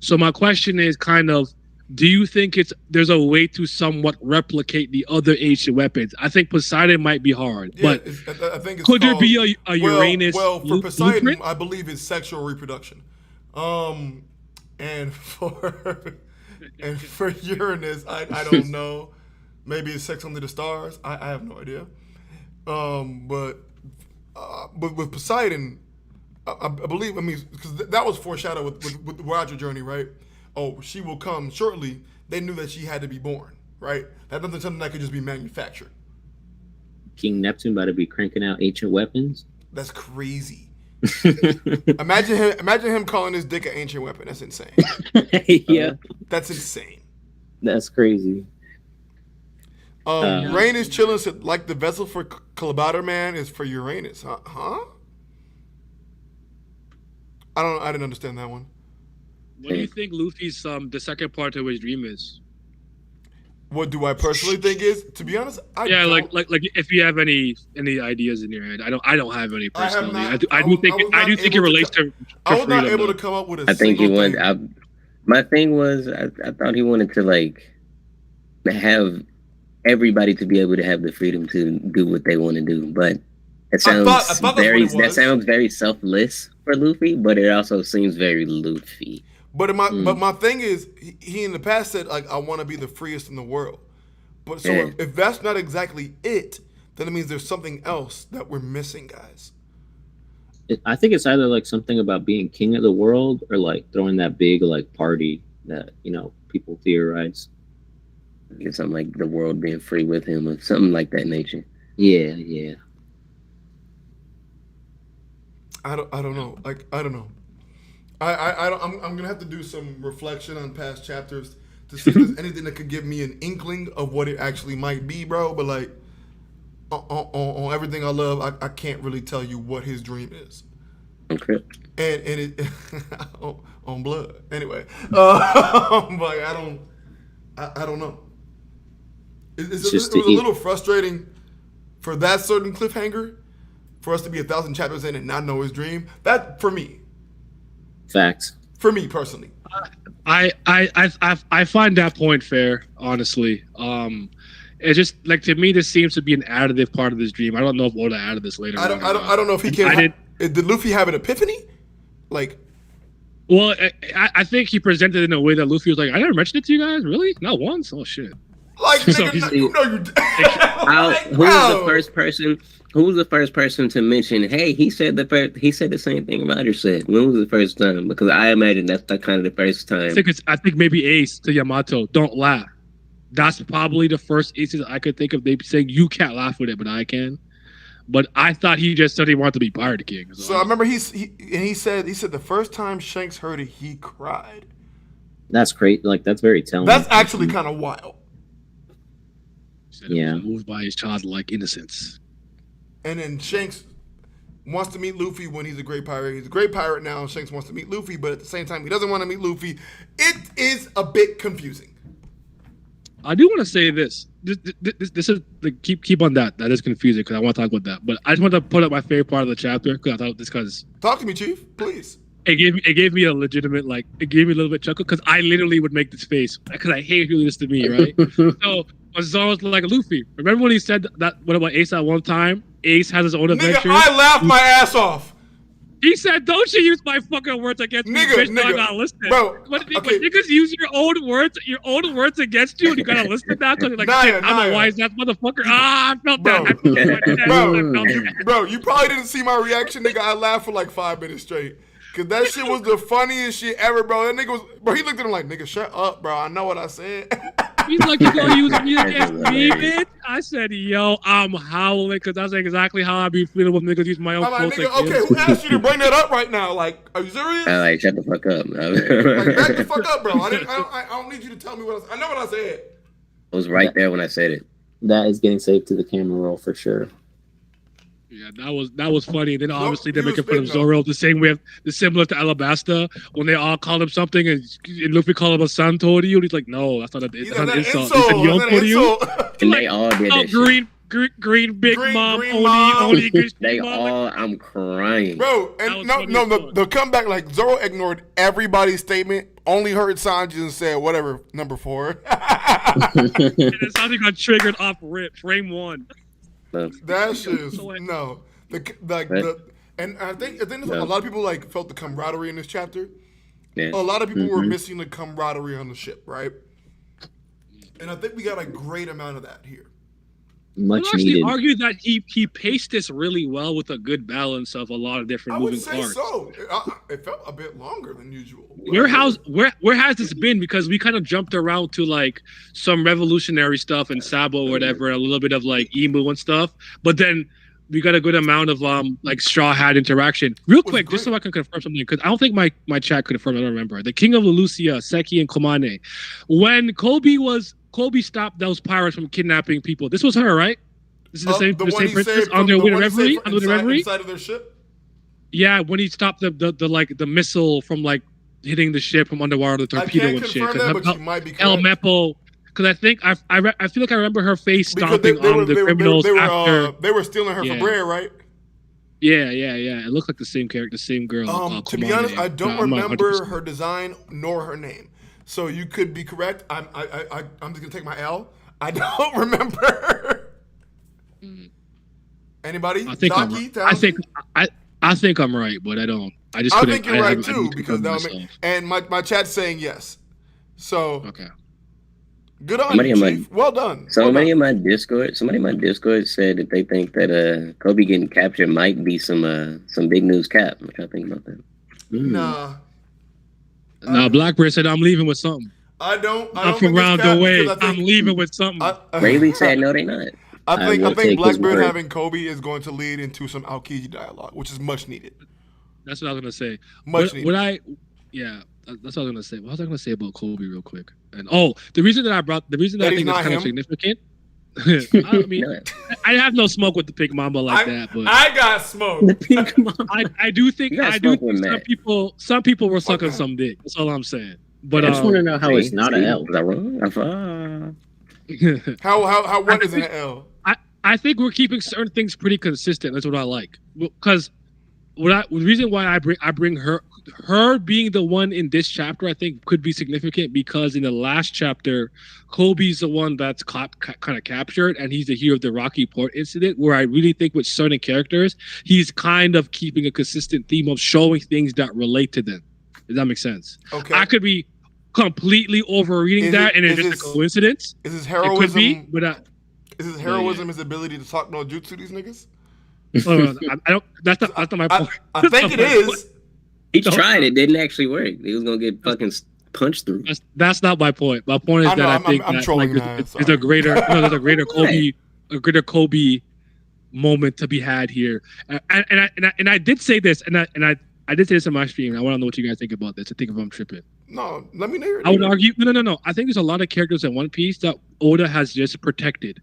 So my question is kind of, do you think there's a way to somewhat replicate the other ancient weapons? I think Poseidon might be hard, but I think could there be a Uranus? Well, for Poseidon, blueprint? I believe it's sexual reproduction. And for Uranus, I don't know. Maybe it's sex under the stars. I have no idea. But with Poseidon, I believe. I mean, because that was foreshadowed with the Roger journey, right? Oh, she will come shortly. They knew that she had to be born, right? That wasn't something that could just be manufactured. King Neptune about to be cranking out ancient weapons. That's crazy. Imagine him calling his dick an ancient weapon. That's insane. Yeah, that's insane. That's crazy. Rain is chilling. So like the vessel for Clabater Man is for Uranus, huh? I didn't understand that one. What do you think Luffy's the second part of his dream is? What do I personally think is? To be honest, like if you have any ideas in your head, I don't have any personally. I do think it relates to. I was not able to come up with a. I think he would. My thing was I thought he wanted to like have everybody to be able to have the freedom to do what they want to do, but it sounds that sounds very selfless for Luffy, but it also seems very Luffy. But my thing is, he in the past said like, I want to be the freest in the world. But so Yeah. if that's not exactly it, then it means there's something else that we're missing, guys. I think it's either like something about being king of the world or like throwing that big like party that people theorize. Get something like the world being free with him or something like that nature. Yeah. I don't know. Like I don't know. I'm gonna have to do some reflection on past chapters to see if there's anything that could give me an inkling of what it actually might be, bro. But like on everything I love, I can't really tell you what his dream is. Okay. And it on blood anyway. But I don't know. It was a little frustrating for that certain cliffhanger for us to be 1,000 chapters in and not know his dream. That for me. Facts. For me personally. I find that point fair, honestly. It's just like, to me, this seems to be an additive part of this dream. I don't know if Oda added this later. I don't know if he can. Did Luffy have an epiphany? Like, well, I think he presented it in a way that Luffy was like, I never mentioned it to you guys, really? Not once? Oh shit. Like, So nigga, he's- you know you. Who was the first person? Who was the first person to mention? Hey, he said the same thing Roger said. When was the first time? Because I imagine that's kind of the first time. I think maybe Ace to Yamato. Don't laugh. That's probably the first Aces I could think of. They saying you can't laugh with it, but I can. But I thought he just said he wanted to be Pirate King. So I remember he said the first time Shanks heard it, he cried. That's great. Like that's very telling. That's actually kind of wild. Yeah. Moved by his childlike innocence. And then Shanks wants to meet Luffy when he's a great pirate. He's a great pirate now. Shanks wants to meet Luffy, but at the same time, he doesn't want to meet Luffy. It is a bit confusing. I do want to say this. This is keep on that. That is confusing because I want to talk about that. But I just want to put up my favorite part of the chapter because Talk to me, Chief, please. it gave me a legitimate it gave me a little bit chuckle because I literally would make this face because I hate doing this to me, right? So when Zoro's like, Luffy, remember when he said that what about Ace at one time? Ace has his own adventure. Nigga, I laughed my ass off. He said, "Don't you use my fucking words against me, bitch? No, I gotta listen." Bro, But okay. niggas use your own words against you, and you gotta listen now because you're like, shit, I'm a wise ass motherfucker. I felt Bro. that. I felt that. Bro, you probably didn't see my reaction, nigga. I laughed for like 5 minutes straight. Cause that shit was the funniest shit ever, bro. That nigga was, bro, he looked at him like, nigga, shut up, bro. I know what I said. He's like, you gonna use me against me, bitch? I said, yo, I'm howling because that's exactly how I be feeling when niggas use my own I'm like, quotes nigga, against okay, who asked you to bring that up right now? Like, are you serious? I like shut the fuck up. Like, back the fuck up, bro. I don't need you to tell me what I know what I said. I was right there when I said it. That is getting saved to the camera roll for sure. Yeah, that was funny. Then obviously he they're making was fun of spitting, Zoro the same way, similar to Alabasta when they all called him something and Luffy called him a son told you. He's like, no, that's not an insult. He said, yo, for you. And they all did that shit. Green big Green mom, mom. only They all, I'm crying. Bro, That and was no, funny as the comeback, like, Zoro ignored everybody's statement, only heard Sanji and said, whatever, number 4. And then something got triggered off rip, frame 1. That shit is, no. And I think a lot of people, like, felt the camaraderie in this chapter. Yeah. A lot of people were missing the camaraderie on the ship, right? And I think we got a great amount of that here. Much I actually needed. argue that he paced this really well with a good balance of a lot of different I would moving say parts. so. It felt a bit longer than usual. Where has this been? Because we kind of jumped around to like some revolutionary stuff and Sabo or whatever, a little bit of like emu and stuff, but then we got a good amount of like Straw Hat interaction. Real quick, just so I can confirm something, because I don't think my chat could confirm. I don't remember. The King of Lucia, Seki, and Komane. When Koby stopped those pirates from kidnapping people. This was her, right? This is the same princess on their way to Reverie? Under the Reverie? Inside of their ship? Yeah, when he stopped the missile from like hitting the ship from underwater, the torpedo and shit. I can't confirm that, but you might be correct. El Mepo, because I think I feel like I remember her face Because stomping on the criminals after. They were stealing her Yeah. for bread, right? Yeah. It looked like the same character, the same girl. To be honest, I don't I'm not remember 100%. her design nor her name. So you could be correct. I'm just gonna take my L. I don't remember. Anybody? I think I'm right, but I don't. I just I couldn't. think you're right haven't- I too didn't because confirm that would make, myself. and my chat's saying yes. So Okay. good on Somebody you, in my- Chief. Well done. Somebody in my Discord said that they think that Kobe getting captured might be some big news cap. What y'all think about that? Nah, Now Blackbird said I'm leaving with something. I don't I'm think from it's round cap the way. because I I'm think leaving with something. Rayleigh said no, they not. I I think will take his Blackbeard word. having Kobe is going to lead into some Aokiji dialogue, which is much needed. That's what I was gonna say. Much What needed. that's what I was gonna say. What was I gonna say about Kobe real quick? And the reason that I That think he's it's not kind him? of significant. I mean, No. I have no smoke with the pig mama like that, but I got smoked. The pink mom. I do think You gotta I do smoke with think Matt. some people were sucking that. some dick. That's all I'm saying. But I just want to know how it's not an L. Was I wrong? How what is an L? I think we're keeping certain things pretty consistent. That's what I like. Because the reason why I bring her being the one in this chapter, I think could be significant because in the last chapter, Kobe's the one that's kind of captured, and he's the hero of the Rocky Port incident. Where I really think with certain characters, he's kind of keeping a consistent theme of showing things that relate to them. Does that make sense? Okay. I could be completely overreading Is that, it- and it's is just a this- coincidence. Is his It could be, heroism? but Is his heroism his ability to talk no jutsu these niggas? I don't. That's not my point. I think it is. He tried it, didn't actually work. He was gonna get fucking punched through. That's not my point. My point is I know, that I think I'm that trolling like, now, there's sorry. a greater Kobe moment to be had here. And I did say this, and I did say this in my stream. And I want to know what you guys think about this. I think if I'm tripping. No, let me know your I would argue no. I think there's a lot of characters in One Piece that Oda has just protected,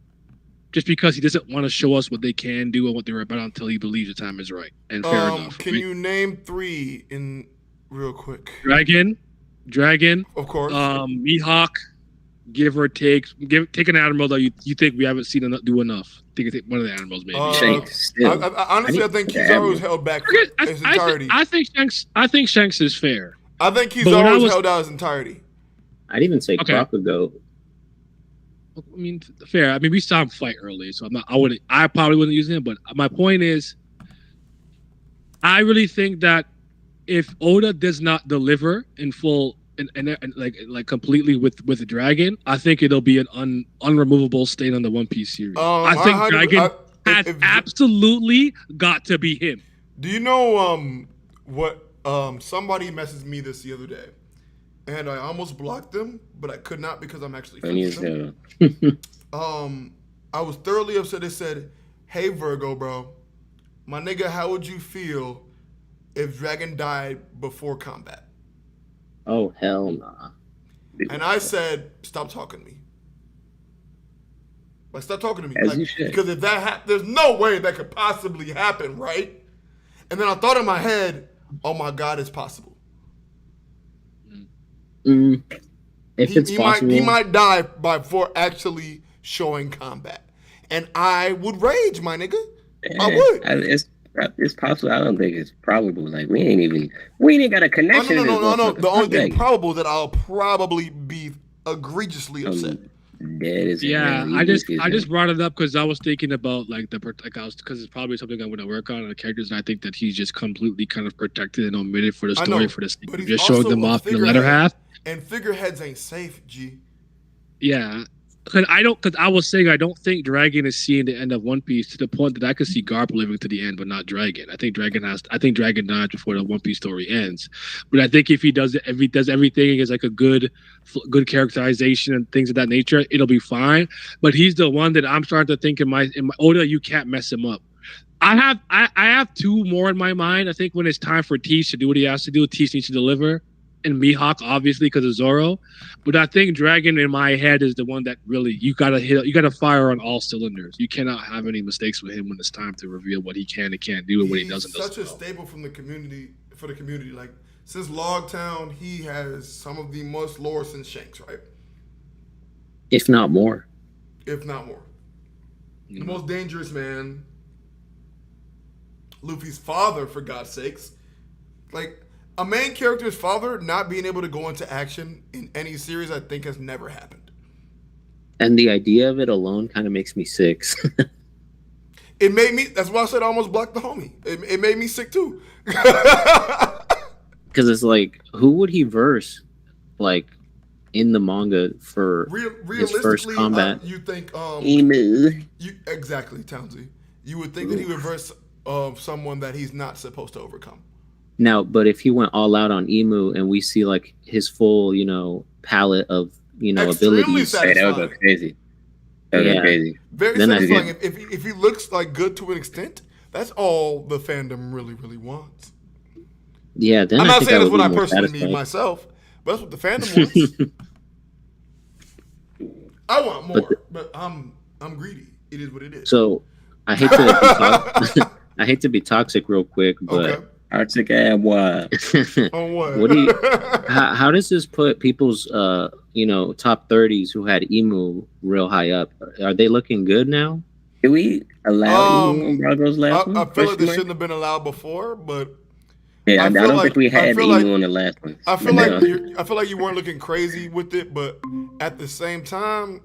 just because he doesn't want to show us what they can do and what they're about until he believes the time is right. And fair enough. Can right? you name 3 in real quick? Dragon, Of course. Mihawk, give or take an admiral that you think we haven't seen do enough. I think one of the admirals maybe. Shanks, still. Honestly, I think Kizaru's held back for his entirety. I think Shanks is fair. I think But when I Kizaru's was- held out his entirety. I'd even say Okay. Bakugo. I mean, fair. I mean, we saw him fight early, so I probably wouldn't use him. But my point is, I really think that if Oda does not deliver in full and like completely with the Dragon, I think it'll be an unremovable stain on the One Piece series. I think Dragon has absolutely got to be him. Do you know what somebody messaged me this the other day, and I almost blocked them, but I could not because I'm actually Funny as friends with hell. them. I was thoroughly upset. They said, "Hey Virgo, bro, my nigga, how would you feel if Dragon died before combat?" Oh hell nah. And I said, "Stop talking to me. Like, stop talking to me. As Like, you should. because if that there's no way that could possibly happen, right?" And then I thought in my head, "Oh my God, it's possible. If it's possible, he might die before actually showing combat, and I would rage, my nigga. I would. It's possible. I don't think it's probable. Like we ain't even got a connection. No. The only thing probable is that I'll probably be egregiously upset. Dead as Yeah, hell. I just brought it up because I was thinking about because it's probably something I'm going to work on the characters, and I think that he's just completely kind of protected and omitted for the I story know, for this thing. but he's Just showing also them a off in the latter figurehead. half. And figureheads ain't safe, G. Yeah, because I was saying I don't think Dragon is seeing the end of One Piece to the point that I could see Garp living to the end, but not Dragon. I think Dragon dies before the One Piece story ends. But I think if he does everything as like a good characterization and things of that nature, it'll be fine. But he's the one that I'm starting to think in my Oda, you can't mess him up. I have 2 more in my mind. I think when it's time for Teach to do what he has to do, Teach needs to deliver. And Mihawk, obviously, because of Zoro. But I think Dragon in my head is the one that really you gotta fire on all cylinders. You cannot have any mistakes with him when it's time to reveal what he can and can't do and what he doesn't. He's such a staple from the community for the community. Like since Logtown, he has some of the most lore since Shanks, right? if not more. If not more. The most dangerous man. Luffy's father, for God's sakes. Like, a main character's father not being able to go into action in any series, I think, has never happened. And the idea of it alone kind of makes me sick. It made me, that's why I said I almost blocked the homie. It made me sick too. because it's like, who would he verse, like, in the manga for his first Realistically, combat? you think Emu. you exactly, Townsy. You would think that he would verse someone that he's not supposed to overcome. Now, but if he went all out on Emu and we see like his full, palette of, Extremely abilities, satisfying. Hey, that would go crazy. That would Yeah. go crazy. Very Then I satisfying. If he looks like good to an extent, that's all the fandom really, really wants. yeah, then I'm I not think saying I that's would what be I more personally need satisfied. myself, but that's what the fandom wants. I want more, but I'm greedy. It is what it is. So I hate to I hate to be toxic real quick, but Okay. Arctic ab wild. On what? what do you how does this put people's top 30s who had Emu real high up? Are they looking good now? Did we allow Emu on Bravo's last one? I feel like this Question mark? shouldn't have been allowed before, but Yeah, I I feel don't like- think we I had feel Emu like- on the last one. I feel No. like you weren't looking crazy with it, but at the same time,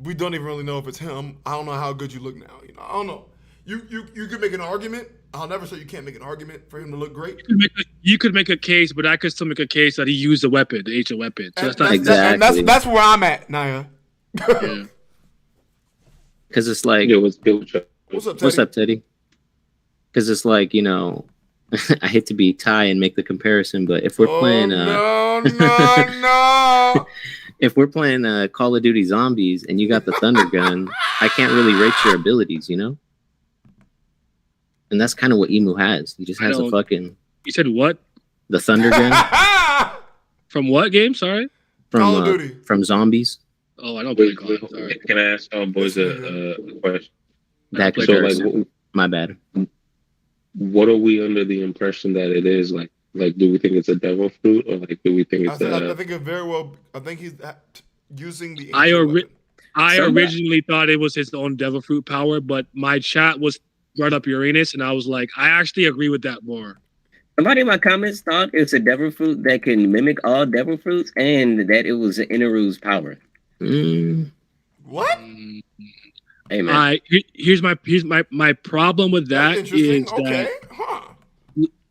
we don't even really know if it's him. I don't know how good you look now. I don't know. You could make an argument. I'll never say you can't make an argument for him to look great. You could make a case, but I could still make a case that he used a weapon, the ancient weapon. So that's not Exactly. And that's where I'm at, Naya. Yeah. Because it's like, Yo, what's good with you? What's up, Teddy? what's up, Teddy? Because it's like, I hate to be Ty and make the comparison, but if we're playing no. if we're playing Call of Duty Zombies and you got the Thunder Gun, I can't really rate your abilities, And that's kind of what Emu has. He just has a fucking You said what? the Thunder Gun From what game? Sorry. Call of from Duty. from Zombies. Oh, I don't play Wait, Call of Duty. Sorry. can I ask boys a question? That play So, comparison. like, My bad. what are we under the impression that it is? Like, do we think it's a devil fruit, or like, do we think I it's think it very well. I think he's using the. I ancient ori- weapon. I Somebody- originally thought it was his own devil fruit power, but my chat was brought up Uranus, and I was like, I actually agree with that more. Somebody in my comments thought it's a devil fruit that can mimic all devil fruits and that it was Inaru's power. What? Hey, man. Here's my problem with that That's is interesting. that Okay.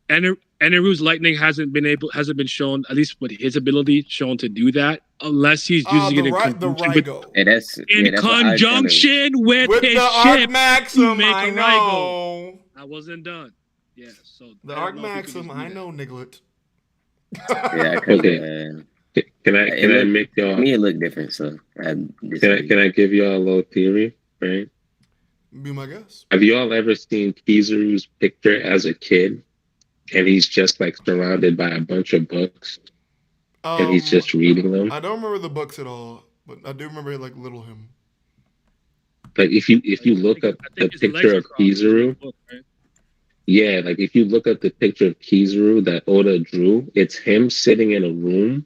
Huh. Enaru's lightning hasn't been shown, at least with his ability, shown to do that, unless he's using it in conjunction with, Rygo. Hey, that's in yeah, that's what I said. conjunction with With his the Arc ship. Maxim, make I a know. I wasn't done. Yeah, so The I Arc don't know if we Maxim, could just do I that. know, Niglet. Yeah, 'cause, Okay. Can I look- make y'all? me it looked different, so Can I give y'all a little theory? Right? Be my guess. Have y'all ever seen Kizaru's picture as a kid, and he's just like surrounded by a bunch of books, and he's just reading them? I don't remember the books at all, but I do remember like little him. Like if you look up I the think his legs picture are of crossed in the Kizaru, book, right? yeah, like if you look up the picture of Kizaru that Oda drew, it's him sitting in a room,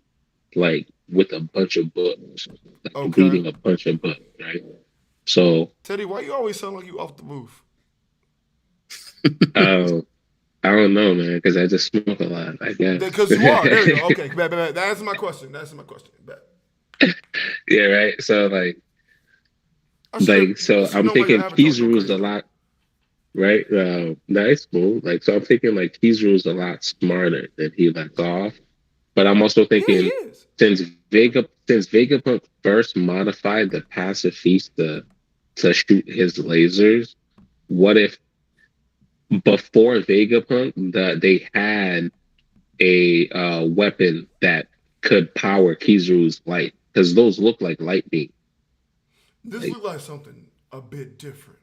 like with a bunch of books, like Okay. reading a bunch of books, right? So Teddy, why you always sound like you off the move? I don't know, man, because I just smoke a lot, I guess. Because you are. There you go. Okay, bet. That answers my question. Bet. Yeah, right. So like I should've- so should've I'm known why thinking your avatar Kizaru looked is a crazy. lot, right? Nice, cool. Like, so I'm thinking like Kizaru is a lot smarter than he lets off. But I'm also Yeah, thinking he is. since Vegapunk first modified the pacifista to shoot his lasers, what if before Vegapunk that they had a weapon that could power Kizaru's light? Because those look like lightning. This Like- looked like something a bit different.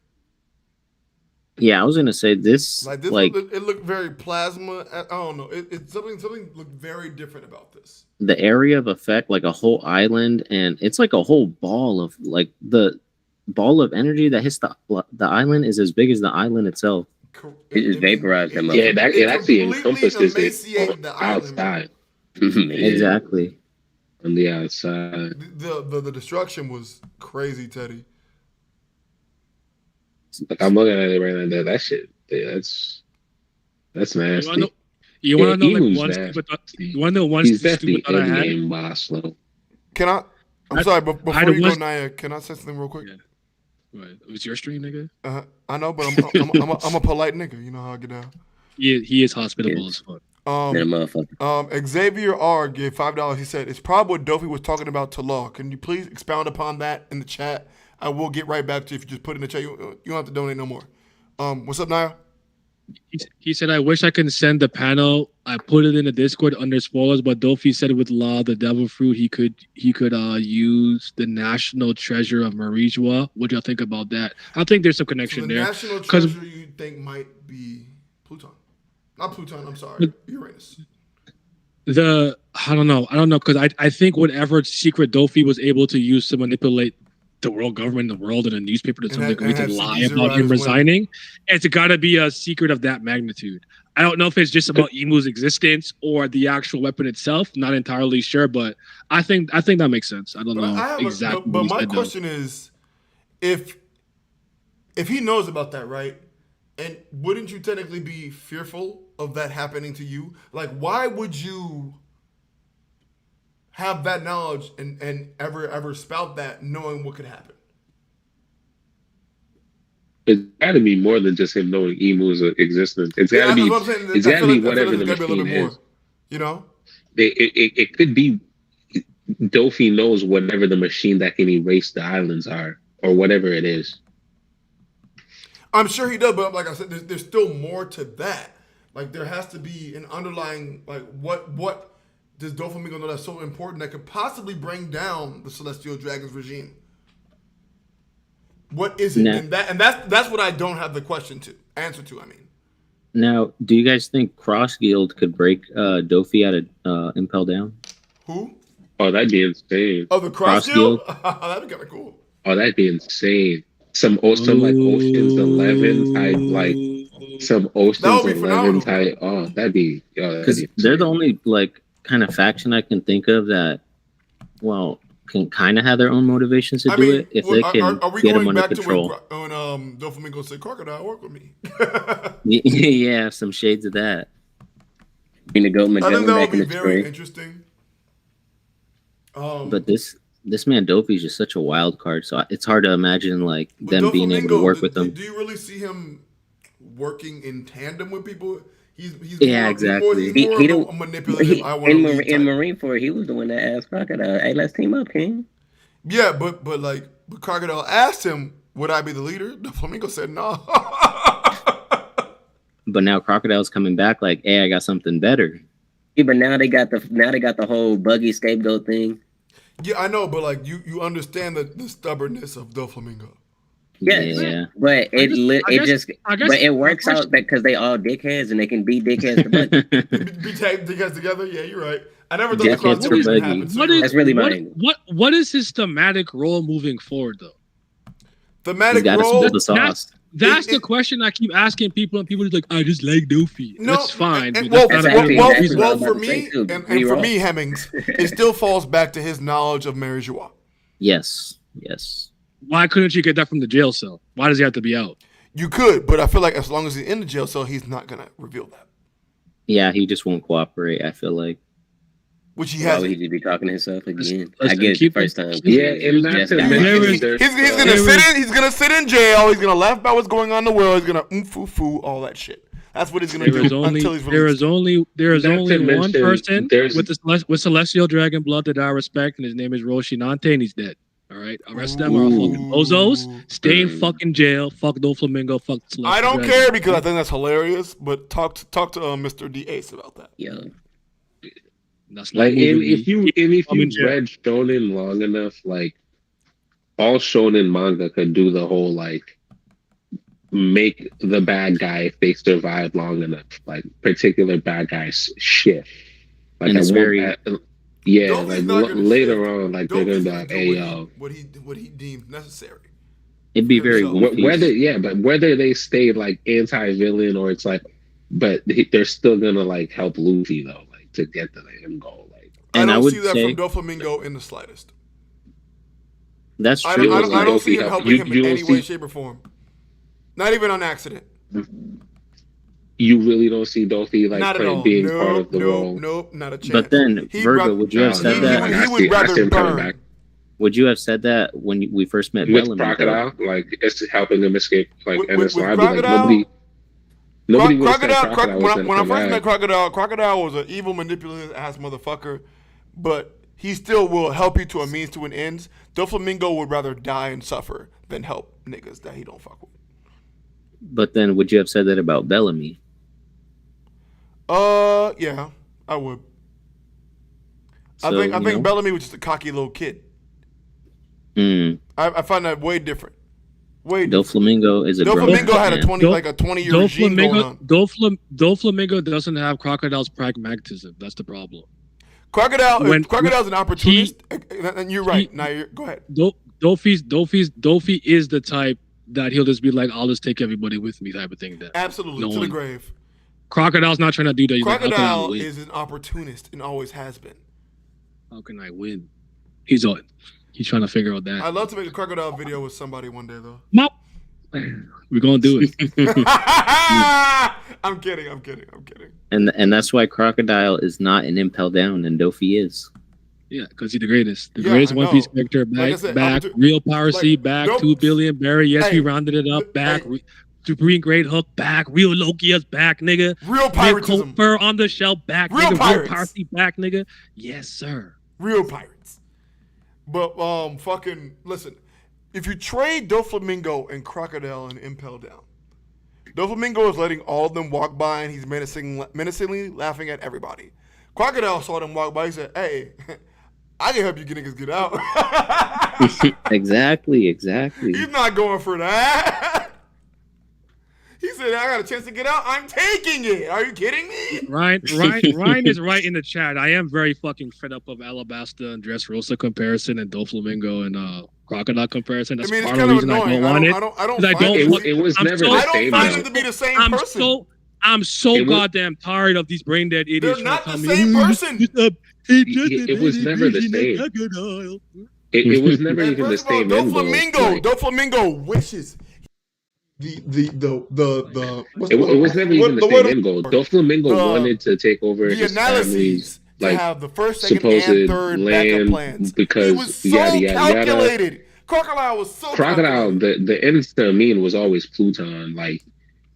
Yeah, I was gonna say this. Like this, it looked very plasma. I don't know. It's something looked very different about this. the area of effect, like a whole island, and it's like a whole ball of like the ball of energy that hits the island is as big as the island itself. It just vaporized them up. Yeah, it actually completely encompasses it emaciated on the the island. outside. Man. Exactly. On the outside. The destruction was crazy, Teddy. Like I'm looking at it right now. That shit, yeah, that's nasty. You want to know Emu's like one nasty. stupid thought? You want to know one He's definitely stupid thought I had? in-game boss though. Can I? I'm I- sorry, but before had you go, one- Naya, can I say something real quick? Yeah. What? It was your stream, nigga. I know, but I'm a polite nigga. You know how I get down. He is hospitable as fuck. Than a motherfucker. Xavier R gave $5. He said, "It's probably what Dofi was talking about to law. Can you please expound upon that in the chat? I will get right back to you if you just put it in the chat. You don't have to donate no more." What's up, Naya? He said, "I wish I could send the panel. I put it in the Discord under spoilers, but Dofi said with law, the devil fruit, he could use the national treasure of Marijua. What do y'all think about that? I think there's some connection So the there. national treasure you think might be Pluton? Not Pluton. I'm sorry, Uranus. I don't know, because I think whatever secret Dofi was able to use to manipulate the world government, the world, and the newspaper to some degree to lie about him resigning, it's got to be a secret of that magnitude. I don't know if it's just about Emu's existence or the actual weapon itself. Not entirely sure, but I think that makes sense. I don't know exactly. But my question is, if he knows about that, right? And wouldn't you technically be fearful of that happening to you? Like, why would you have that knowledge and ever spout that knowing what could happen? It's got to be more than just him knowing Emu's existence. It's got to be. It's got to be whatever the machine is. You know, it could be. Dofi knows whatever the machine that can erase the islands are, or whatever it is. I'm sure he does, but like I said, there's still more to that. Like, there has to be an underlying, like, what does Doflamingo know that's so important that could possibly bring down the Celestial Dragons regime? What is it? No. And that's what I don't have the answer to. I mean, Now, do you guys think Cross Guild could break Dofi out of Impel Down? who? Oh, that'd be insane. Oh, the Cross Guild? That'd be kind of cool. Oh, that'd be insane. Some like Ocean's 11 type, like some Ocean's 11 type. Oh, that'd be. Because they're the only like kind of faction I can think of that, well, can kind of have their own motivations to do it if they can get them under control. When Doflamingo said, "Crocodile, work with me." Yeah, some shades of that. I think that would be very interesting. But this man Dofi is just such a wild card, so it's hard to imagine like them being able to work with him. Do you really see him working in tandem with people? He's exactly. He's more of a manipulative. In Marineford, he was the one that asked Crocodile, "Hey, let's team up, King." Yeah, but Crocodile asked him, "Would I be the leader?" The Flamingo said, "No." But now Crocodile's coming back like, "Hey, I got something better." Yeah, but now they got the whole buggy scapegoat thing. Yeah, I know, but like you understand the stubbornness of Doflamingo. Yeah, but it works out because they all dickheads and they can be dickheads to buggy. be dickheads together. Yeah, you're right. I never thought the cross would happen. That's really mine. What is his thematic role moving forward, though? Thematic role. That's the question I keep asking people, and people are like, "I just like Dofi." No, that's fine. Well, for me, and for me, Hemmings, it still falls back to his knowledge of Marijua. Yes. Why couldn't you get that from the jail cell? Why does he have to be out? You could, but I feel like as long as he's in the jail cell, he's not gonna reveal that. Yeah, he just won't cooperate. I feel like. Which he has. Why would he be talking to himself again? I get it the first time. Yeah, and that's he's gonna sit in jail. He's gonna laugh about what's going on in the world. He's gonna foo all that shit. That's what he's gonna do until he's released. There is only one person with celestial dragon blood that I respect, and his name is Roshinante, and he's dead. All right, arrest them or I'll fucking bozos. Stay in fucking jail. Fuck Doflamingo. Fuck celestial. I don't care because I think that's hilarious. But talk to Mr. D Ace about that. Yeah. That's like if you read shonen long enough, like all shonen manga could do the whole like make the bad guy if they survive long enough, like particular bad guys shift. Like and it's later on, like they're gonna be like, "Hey, yo, what he deemed necessary." It'd be very whether they stay like anti-villain or it's like, but they're still gonna like help Luffy though. To get to the end goal, like, and I don't see that from Doflamingo in the slightest. That's true. I don't see him helping him in any way, shape, or form. Not even on accident. You really don't see Dofi like being part of the role. Nope, not a chance. But then, Virgo, would you have said that? He would rather burn. Would you have said that when we first met with Bellamy? Crocodile? Like it's helping him escape. Like and it's with Crocodile. Nobody would have said Crocodile. Crocodile was When I gonna first met come Crocodile was an evil, manipulative ass motherfucker, but he still will help you to a means to an end. Doflamingo would rather die and suffer than help niggas that he don't fuck with. But then, would you have said that about Bellamy? Yeah, I would. So, I think Bellamy was just a cocky little kid. I find that way different. Doflamingo is a grown Doflamingo had a man. 20-year regime going on. Doflamingo doesn't have Crocodile's pragmatism. That's the problem. Crocodile's an opportunist, and you're right. Go ahead. Dofi is the type that he'll just be like, I'll just take everybody with me type of thing. That absolutely to the grave. Crocodile's not trying to do that. He's Crocodile is an opportunist and always has been. How can I win? He's trying to figure out that. I'd love to make a Crocodile video with somebody one day though. Nope. We're gonna do it. I'm kidding. And that's why Crocodile is not an Impel Down and Dofi is. Yeah, because he's the greatest. The greatest One Piece character back. Real Power C back. 2 billion Barry. Yes, we rounded it up back. Supreme Great Hook back. Real Lokia's back, nigga. Real piratism. Fur on the shelf back, real nigga. Pirates. Real Power C back, nigga. Yes, sir. Real pirates. But fucking listen. If you trade Doflamingo and Crocodile and Impel Down, Doflamingo is letting all of them walk by and he's menacingly laughing at everybody. Crocodile saw them walk by. He said, "Hey, I can help you niggas get out." Exactly. He's not going for that. He said, "I got a chance to get out. I'm taking it. Are you kidding me?" Ryan is right in the chat. I am very fucking fed up of Alabasta and Dressrosa comparison and Doflamingo and Crocodile comparison. That's part of the reason annoying. I don't want it. I don't find it was never the same. I don't find them to be the same person. I'm so goddamn tired of these brain dead idiots. They're not the same person. It was never the same. It was never even the same. Doflamingo wishes. It was never even the same end goal. Doflamingo wanted to take over his family's to have the first, second, and third backup plans. Because he was so calculated. Crocodile was so calculated. The end to mean was always Pluton. Like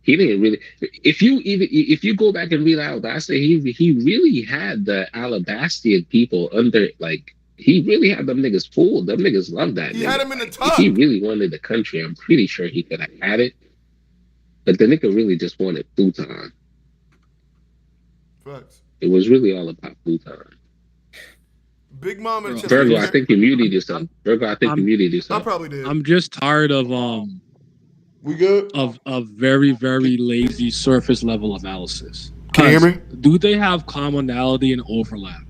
he didn't really. If you go back and read Alabasta, he really had the Alabastian people under like. He really had them niggas fooled. Them niggas loved that. He nigga. had him in the top. If he really wanted the country, I'm pretty sure he could have had it. But the nigga really just wanted Pluton. Facts. It was really all about Pluton. Big Mom and Virgo, I think you muted yourself. I probably did. I'm just tired of We good? Of very, very lazy surface level analysis. Can you hear me? Do they have commonality and overlap?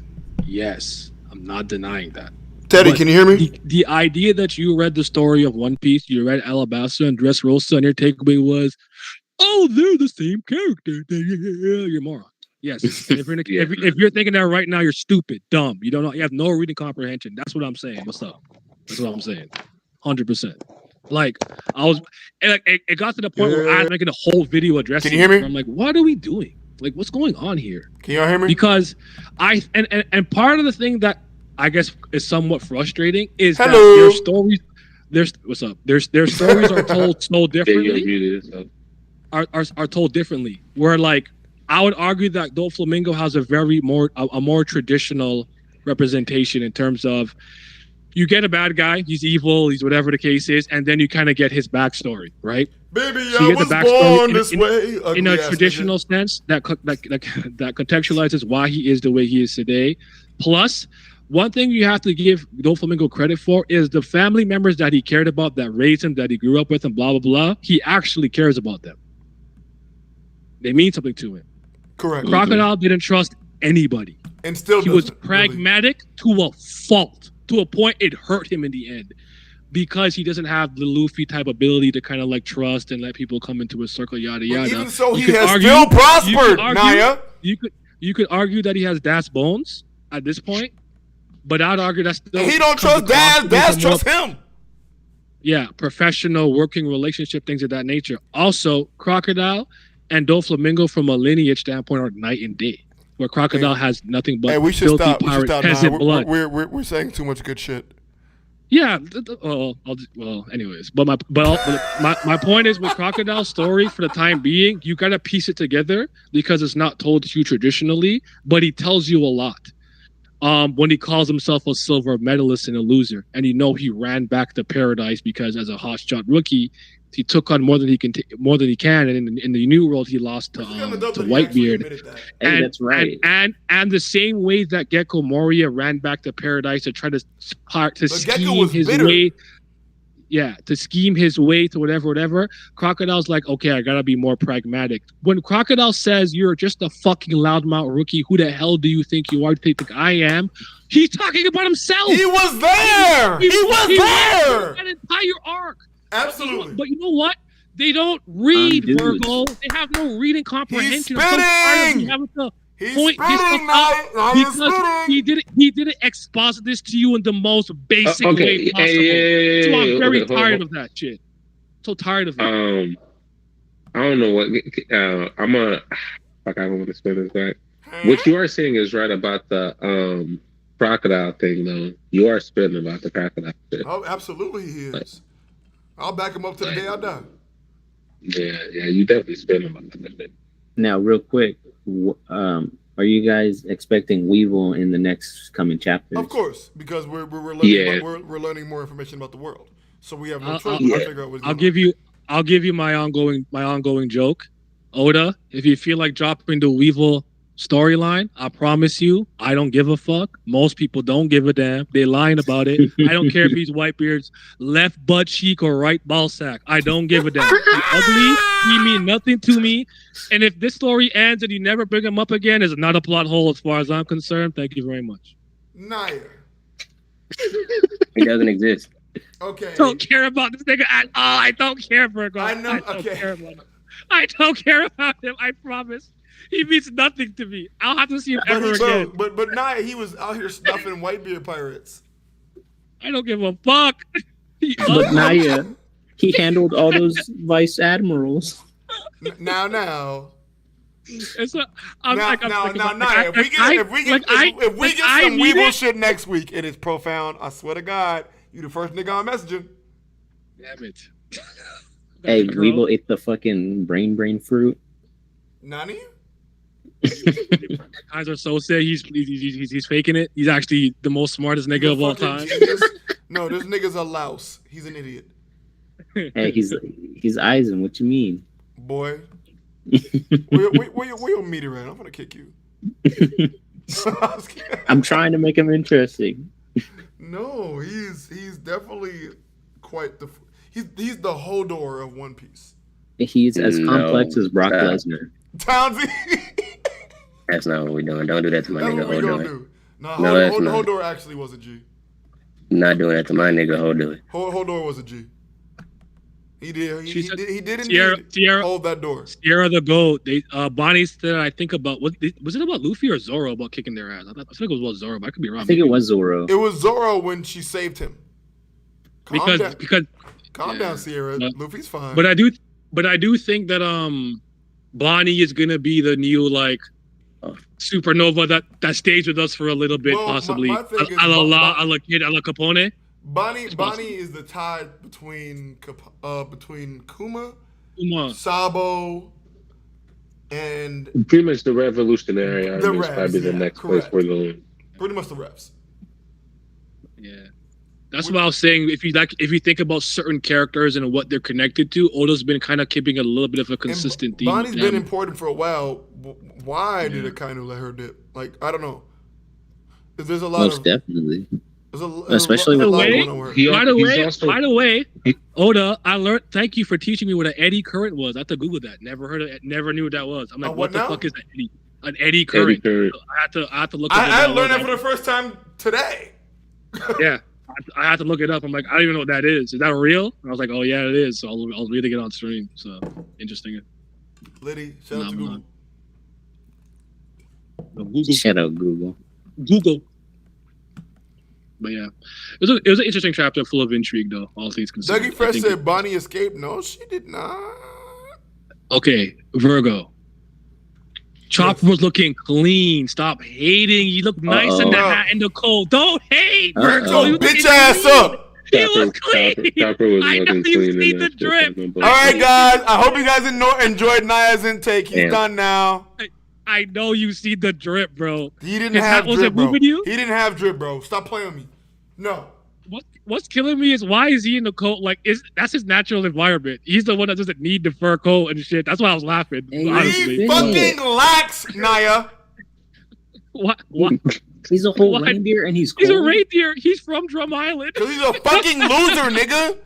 Yes. I'm not denying that. Teddy, can you hear me? The idea that you read the story of One Piece, you read Alabasta and Dressrosa, and your takeaway was, "Oh, they're the same character." You're a moron. Yes. If you're thinking that right now, you're stupid, dumb. You don't know. You have no reading comprehension. That's what I'm saying. What's up? That's what I'm saying. 100%. Like it got to the point where I was making a whole video addressing. Can you hear me? I'm like, what are we doing? Like, what's going on here? Can you hear me? Because and part of the thing that I guess is somewhat frustrating is that their stories are told so differently. Are told differently. Where like I would argue that Doflamingo has a more traditional representation in terms of you get a bad guy, he's evil, he's whatever the case is, and then you kind of get his backstory, right? Baby, I was born this way. In a traditional sense that contextualizes why he is the way he is today. Plus, one thing you have to give Doflamingo credit for is the family members that he cared about, that raised him, that he grew up with, and blah, blah, blah. He actually cares about them. They mean something to him. Correct. Crocodile didn't trust anybody. And still he was pragmatic to a fault. To a point, it hurt him in the end. Because he doesn't have the Luffy type ability to kind of like trust and let people come into his circle, yada yada. But even so, he has still prospered, Naya. You could argue that he has Das bones at this point, but I'd argue that's still he don't trust Das. Das trusts him. Yeah, professional working relationship, things of that nature. Also, Crocodile and Doflamingo from a lineage standpoint are night and day. Where Crocodile has nothing but we should filthy stop. pirate peasant blood. We're saying too much good shit. Yeah. Anyways, but my point is with Crocodile's story for the time being, you gotta piece it together because it's not told to you traditionally, but he tells you a lot. When he calls himself a silver medalist and a loser, and he ran back to paradise because as a hotshot rookie, he took on more than he can, and in the new world he lost to Whitebeard. Hey, that's right. And the same way that Gecko Moria ran back to paradise to try to scheme his way. Yeah, to scheme his way to whatever. Crocodile's like, okay, I gotta be more pragmatic. When Crocodile says you're just a fucking loudmouth rookie, who the hell do you think you are? Do you think I am? He's talking about himself. He was there. He was there. An entire arc. Absolutely. But you know what? They don't read, Virgo. They have no reading comprehension. He's spitting. He's spitting. He didn't exposit this to you in the most basic way possible. So I'm very tired of that shit. So tired of it. I don't know what I'm a. Fuck, I don't want to spin this back. What you are saying is right about the crocodile thing, though. You are spitting about the crocodile shit. Oh, absolutely, he is. I'll back him up to the day I die. Yeah, you definitely spitting about that. Now, real quick, are you guys expecting Weevil in the next coming chapters? Of course, because we're learning we're learning more information about the world, so we have no choice to figure out what's going on. I'll give you my ongoing joke, Oda. If you feel like dropping the Weevil storyline, I promise you, I don't give a fuck. Most people don't give a damn. They lying about it. I don't care if he's Whitebeard's left butt cheek or right ball sack. I don't give a damn. He's ugly. He mean nothing to me. And if this story ends and you never bring him up again, it's not a plot hole as far as I'm concerned. Thank you very much. Naya. He doesn't exist. Okay. Don't care about this nigga at all. I don't care, Virgo. I know. I don't care about him. I promise. He means nothing to me. I'll have to see him ever again. But Naya, he was out here snuffing Whitebeard pirates. I don't give a fuck. But Naya, he handled all those vice admirals. Now. It's a, Naya, if we get some Weevil shit next week, it is profound. I swear to God, you the first nigga on messaging. Damn it. Hey, Weevil ate the fucking brain fruit. Nani? Guys are so sad. He's faking it. He's actually the most smartest nigga of all time. No, this nigga's a louse. He's an idiot. Hey, he's Eisen. What you mean? Boy. Where your meter at? I'm gonna kick you. I'm trying to make him interesting. No, he's definitely quite the he's the Hodor of One Piece. He's as complex as Brock Lesnar. Townsy. That's not what we're doing. Don't do that to my nigga Hodor. No, Hodor actually was a G. Not doing that to my nigga Hodor. Hodor was a G. He did. He did indeed hold that door. Sierra the Goat. Bonnie said, I think about was it about Luffy or Zoro about kicking their ass? I think it was about Zoro, but I could be wrong. I think it was Zoro. It was Zoro when she saved him. Calm down, Sierra. Luffy's fine. But I do think that Bonnie is gonna be the new supernova that stays with us for a little bit, possibly. A la Kid, a la Capone. Bonnie is the tie between Kuma, Sabo, and pretty much the Revolutionary Army is probably the next place we're going. Pretty much the refs. Yeah. That's what I was saying. If you think about certain characters and what they're connected to, Oda's been kind of keeping a little bit of a consistent theme. Bonnie's been important for a while. Why did it kind of let her dip? I don't know. There's a lot Most definitely. Especially with by the way, Oda, I learned. Thank you for teaching me what an eddy current was. I had to Google that. Never heard of it. Never knew what that was. I'm like, what the fuck is an eddy current? I had to look. I learned that for the first time today. Yeah. I had to look it up. I'm like, I don't even know what that is. Is that real? And I was like, oh yeah, it is. So I'll reading it on stream. So interesting. Liddy, shout out to Google. Google. Shout out Google. But yeah, it was an interesting chapter full of intrigue, though. All things considered. Dougie Fresh said Bonnie escaped. No, she did not. Okay, Virgo. Chopper was looking clean. Stop hating. You look nice in the hat and the coat. Don't hate, Virgo. Bitch ass up. He was clean. Chopper was I know looking you clean see in the that drip. shit. All right, guys. I hope you guys enjoyed Naya's intake. He's Damn. done now. I know you see the drip, bro. He didn't His have hat drip, wasn't bro. moving you? He didn't have drip, bro. Stop playing with me. No. What's killing me is why is he in the coat? Like, that's his natural environment. He's the one that doesn't need the fur coat and shit. That's why I was laughing. Hey, honestly, He fucking lacks, Naya. what? He's a whole What? reindeer and he's cold. He's a reindeer. He's from Drum Island. Because he's a fucking loser, nigga.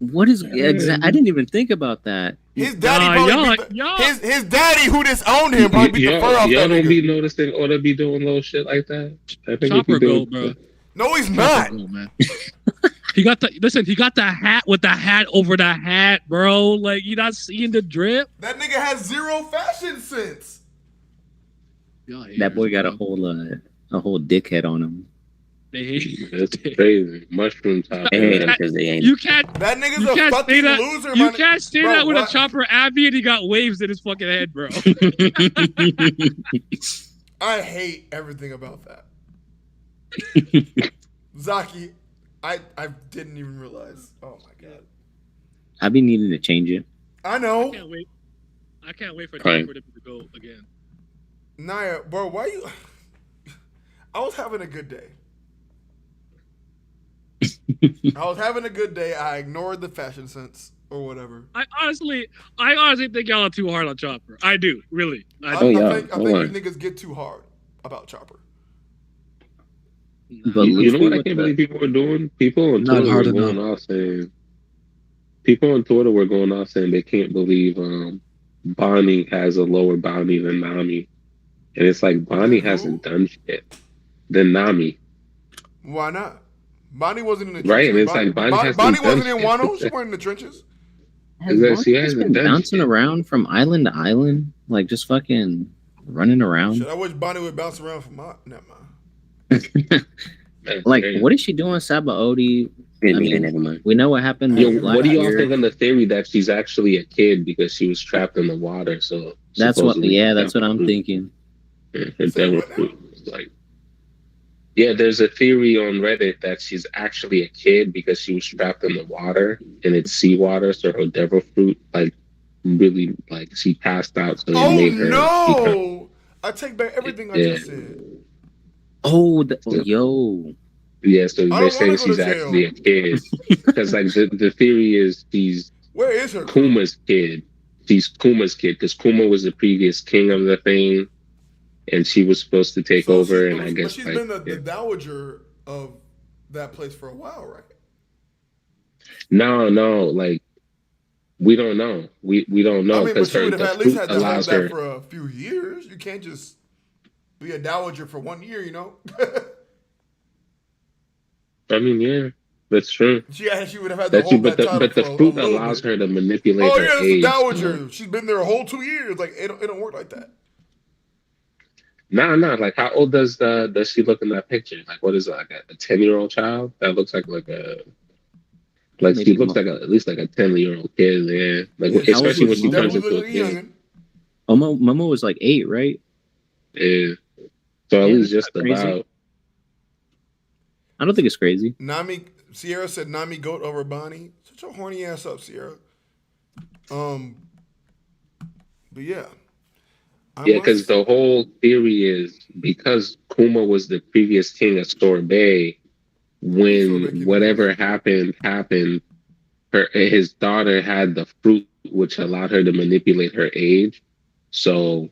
What is I didn't even think about that. His daddy his daddy who disowned him probably beat the fur off Y'all that don't nigga. be noticing or to be doing little shit like that. I think Chopper if you go, do, bro. No, he's not. Oh, man. He got the hat with the hat over the hat, bro. Like, you not seeing the drip? That nigga has zero fashion sense. That boy got a whole dickhead on him. They hate you. That's crazy. Mushroom top. They hate him because they ain't. You can't. That nigga's You a can't say fucking that. loser, You man. can't say Bro, that with what? a Chopper Abbey and he got waves in his fucking head, bro. I hate everything about that. Zaki, I didn't even realize. Oh my god. I be needing to change it. I know. I can't wait for Right. Chopper to go again. Naya, bro, why you I was having a good day. I ignored the fashion sense or whatever. I honestly think y'all are too hard on Chopper. I do, really. I Oh, yeah. think Hold you on. niggas get too hard about Chopper. But You know Luffy what I with can't the- believe people were doing? People on Not Twitter hard were going enough. off saying. People on Twitter were going off saying they can't believe Bonnie has a lower bounty than Nami, and it's like Bonnie Who? hasn't done shit than Nami. Why not? Bonnie wasn't in the trenches. Right, and it's like Bonnie hasn't Bonnie done wasn't in shit. Wano. She wasn't in the trenches. Has Is that Bonnie she just hasn't been done bouncing shit? around from island to island, like just fucking running around. Shit, I wish Bonnie would bounce around from my. Never mind. That's Like, crazy. what is she doing, Sabaody? I mean, never mind. we know what happened. Yo, last what do y'all year. think on the theory that she's actually a kid because she was trapped in the water? So That's what. supposedly Yeah, that's what devil I'm fruit. thinking. Yeah, her Say devil what now? fruit was like. Yeah, there's a theory on Reddit that she's actually a kid because she was trapped in the water and it's seawater, so her devil fruit really she passed out, so it Oh made her. no! I take back everything I Yeah. just said. Yo, Yeah, so don't they're saying wanna go she's to jail. actually a kid because the theory is she's Where is her? Kuma's kid. She's Kuma's kid because Kuma was the previous king of the thing, and she was supposed to take over. And I guess she's been the dowager of that place for a while, right? no, we don't know. We don't know I mean, but because she would have at least had to hold allows that her. for a few years. You can't just be a dowager for 1 year, you know? I mean, yeah, that's true. she would have had to That's true, hold that title but the for a fruit little allows bit. her to manipulate Oh her yeah, it's a age. dowager. She's been there a whole 2 years. Like it don't work like that. Nah. Like, how old does she look in that picture? Like, what is it, like a 10-year-old child? That looks like she Maybe looks like at least like a 10-year-old kid. Yeah, like Yeah, especially when she she definitely turns into a look like kid. youngin'. Momo was like 8, right? Yeah. So at Yeah, least that's just not crazy. about. I don't think it's crazy. Sierra said Nami goat over Bonnie. Shut your horny ass up, Sierra. But yeah. Yeah, because the whole theory is because Kuma was the previous king of Sorbet, when whatever happened, his daughter had the fruit which allowed her to manipulate her age. So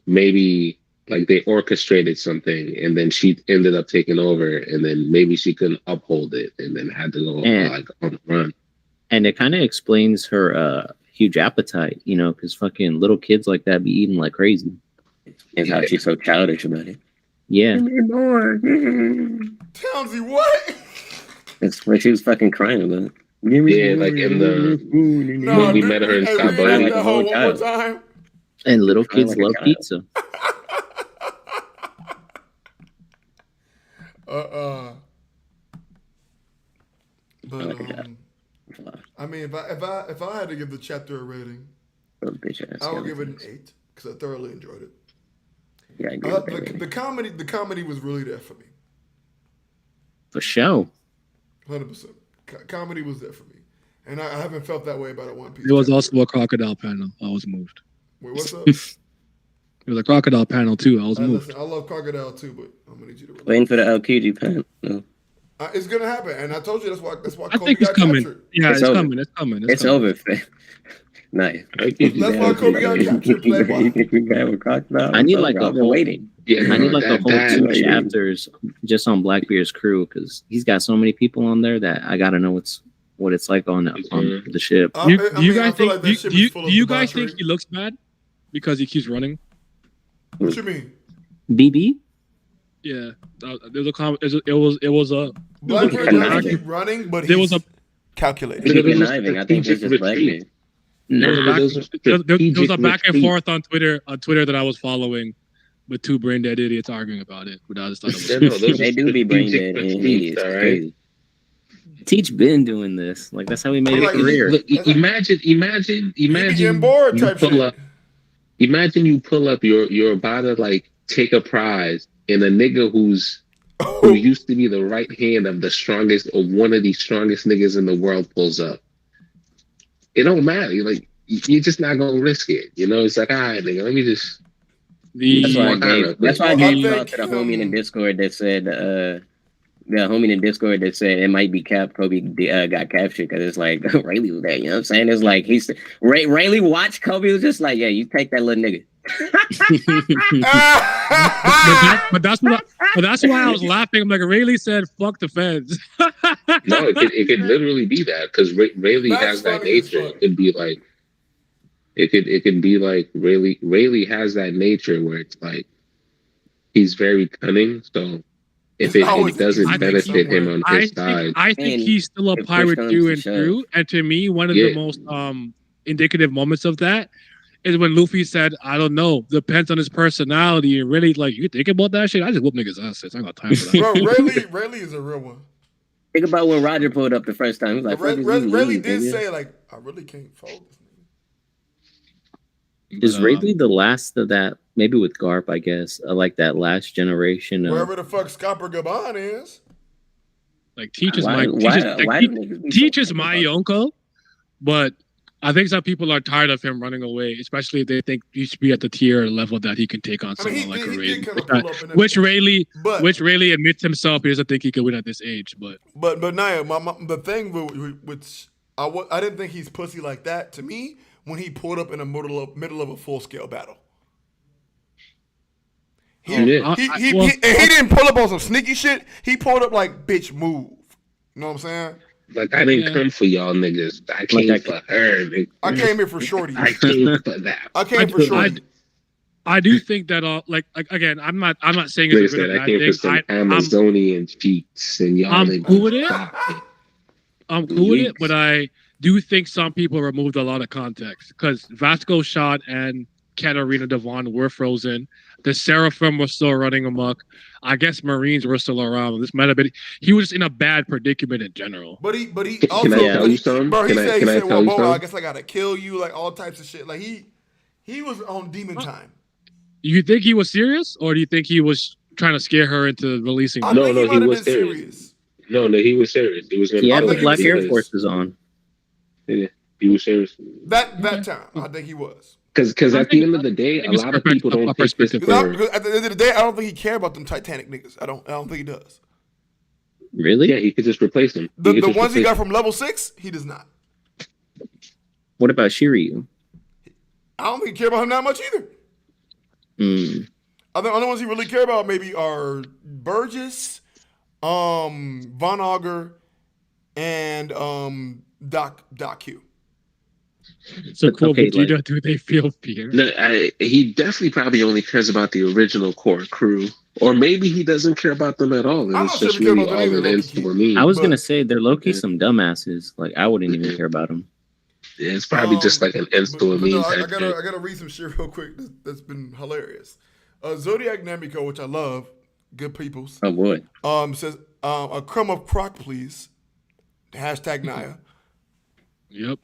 maybe they orchestrated something and then she ended up taking over and then maybe she couldn't uphold it and then had to go on the run. And it kind of explains her huge appetite, because fucking little kids like that be eating like crazy. And how she's so childish about it. Yeah. Townsy, what? That's what she was fucking crying about. Yeah, like in the when we met her in Sabo. Reenact like that a whole whole one more child. time. And little kids like a love child. pizza. But like a child. I mean, if I had to give the chapter a rating, Little bitch ass. I would give it an 8 because I thoroughly enjoyed it. Yeah, I agree with that. The comedy was really there for me. For show. 100%. Comedy was there for me, and I haven't felt that way about a One Piece. There was chapter. also a crocodile panel. I was moved. Wait, what's up? There was a crocodile panel too. I was moved. Listen, I love crocodile too, but I'm gonna need you to relax. Waiting for the LQG panel. No. It's gonna happen, and I told you that's why I Koby think it's got coming. captured. Yeah, It's it's over. coming. It's coming. It's coming. over, fam. Nice. That's why Koby got captured. Playboy. You think we have a crocodile? I need It's like over. a I've been whole- waiting. Yeah, I need like a whole two that- chapters just on Blackbeard's crew because he's got so many people on there that I gotta know what it's like on the ship. Do you I guys feel think? like that ship Do you, is full of do you guys debauchery. think he looks bad because he keeps running? What you mean? BB? Yeah, there's a comment. It was a Blackbeard conniving. doesn't keep running, but There he's was a- calculated. He's It was a conniving. I think he's just strategic Blackbeard. there was a back, those are there was a strategic back and retreat. forth on Twitter that I was following with two brain dead idiots arguing about it. But I just thought it was Yeah, no, those They are do be brain strategic dead and retreats, idiots. all right? Crazy. Teach been doing this. Like that's how he made I'm a like, career. Look, imagine He be getting bored you type pull shit. up. Imagine you pull up. You're about to like take a prize, and a nigga who used to be the right hand of the strongest or one of the strongest niggas in the world pulls up. It don't matter. You're just not gonna risk it. You know, it's like, all right, nigga, let me just. That's why I gave. That's why I Well, I gave you out think, to the homie in the Discord that said. The homie in the Discord that said it might be Cap. Kobe got captured because it's like Rayleigh was there. You know what I'm saying? It's like Rayleigh watched Kobe was just like, yeah, you take that little nigga. but that's why I was laughing. I'm like, Rayleigh said, "Fuck the feds." No, it could literally be that because Rayleigh That's has that funny as nature. fuck. It could be like. It could be like Rayleigh has that nature where it's like he's very cunning. So if It's always- it doesn't I think benefit him on I his side, think And he's still a if push pirate comes through to and shove. through. And to me, one of the most indicative moments of that is when Luffy said, "I don't know, depends on his personality." And really, like, you think about that shit? I just whoop niggas' asses. I ain't got time for that. Bro, Rayleigh is a real one. Think about when Roger pulled up the first time. He was like, "Fuck is you Rayleigh leave, did nigga?" say, like, I really can't fold this nigga. Is Rayleigh the last of that? Maybe with Garp, I guess. Like that last generation of. Wherever the fuck Scopper Gaban is. Like, teach is Why my do niggas be teach so is my about- uncle, but I think some people are tired of him running away, especially if they think he should be at the tier level that he can take on I mean, someone like a he Rayleigh. did kind of pull up in that. Which Rayleigh But admits himself he doesn't think he could win at this age. But Naya, the thing which I didn't think he's pussy like that to me when he pulled up in the middle of a full scale battle. He didn't pull up on some sneaky shit. He pulled up like, bitch, move. You know what I'm saying? like I didn't come for y'all niggas. I came for her. Nigga. I came here for shorty. I came for that. I came for shorty. I do think that like again, I'm not saying it's a Nigga good said or I bad came for some thing. Amazonian cheats, and y'all I'm niggas cool with it. stop it. I'm cool with it, but I do think some people removed a lot of context because Vasco shot and Katarina Devon were frozen. The Seraphim was still running amok. I guess Marines were still around. This might have been he was in a bad predicament in general. But he Can also I tell you something? bro, he Can I said, tell you well, I something? guess I gotta kill you, like all types of shit. Like he was on demon time. You think he was serious, or do you think he was trying to scare her into releasing? I her? think No, might he have was been serious. No, he was serious. He was gonna He had I the think Black he Air was- Forces on. He was serious. That time, I think he was. Because I at the think- end of the day, I a think it's lot of people don't take this perspective. for. Because at the end of the day, I don't think he cared about them Titanic niggas. I don't think he does. Really? Yeah, he could just replace them. The could just ones he replace got from level 6, he does not. What about Shiryu? I don't think he cared about him that much either. Mm. I think the only ones he really care about maybe are Burgess, Von Auger, and Doc Q. So cool, Okay, Vegeta, do they feel fear? No, he definitely probably only cares about the original core crew, or maybe he doesn't care about them at all. I'm And not it's sure just if he cares really about all them it either, is low-key. for me. I was But- gonna say they're low-key Yeah. some dumbasses. Like I wouldn't even care about them. It's probably just like an insta with me. No, I type shit. gotta read some shit real quick. That's been hilarious. Zodiac Namiko, which I love, good peoples. Oh boy. Says a crumb of crock, please. Hashtag Naya. Yep.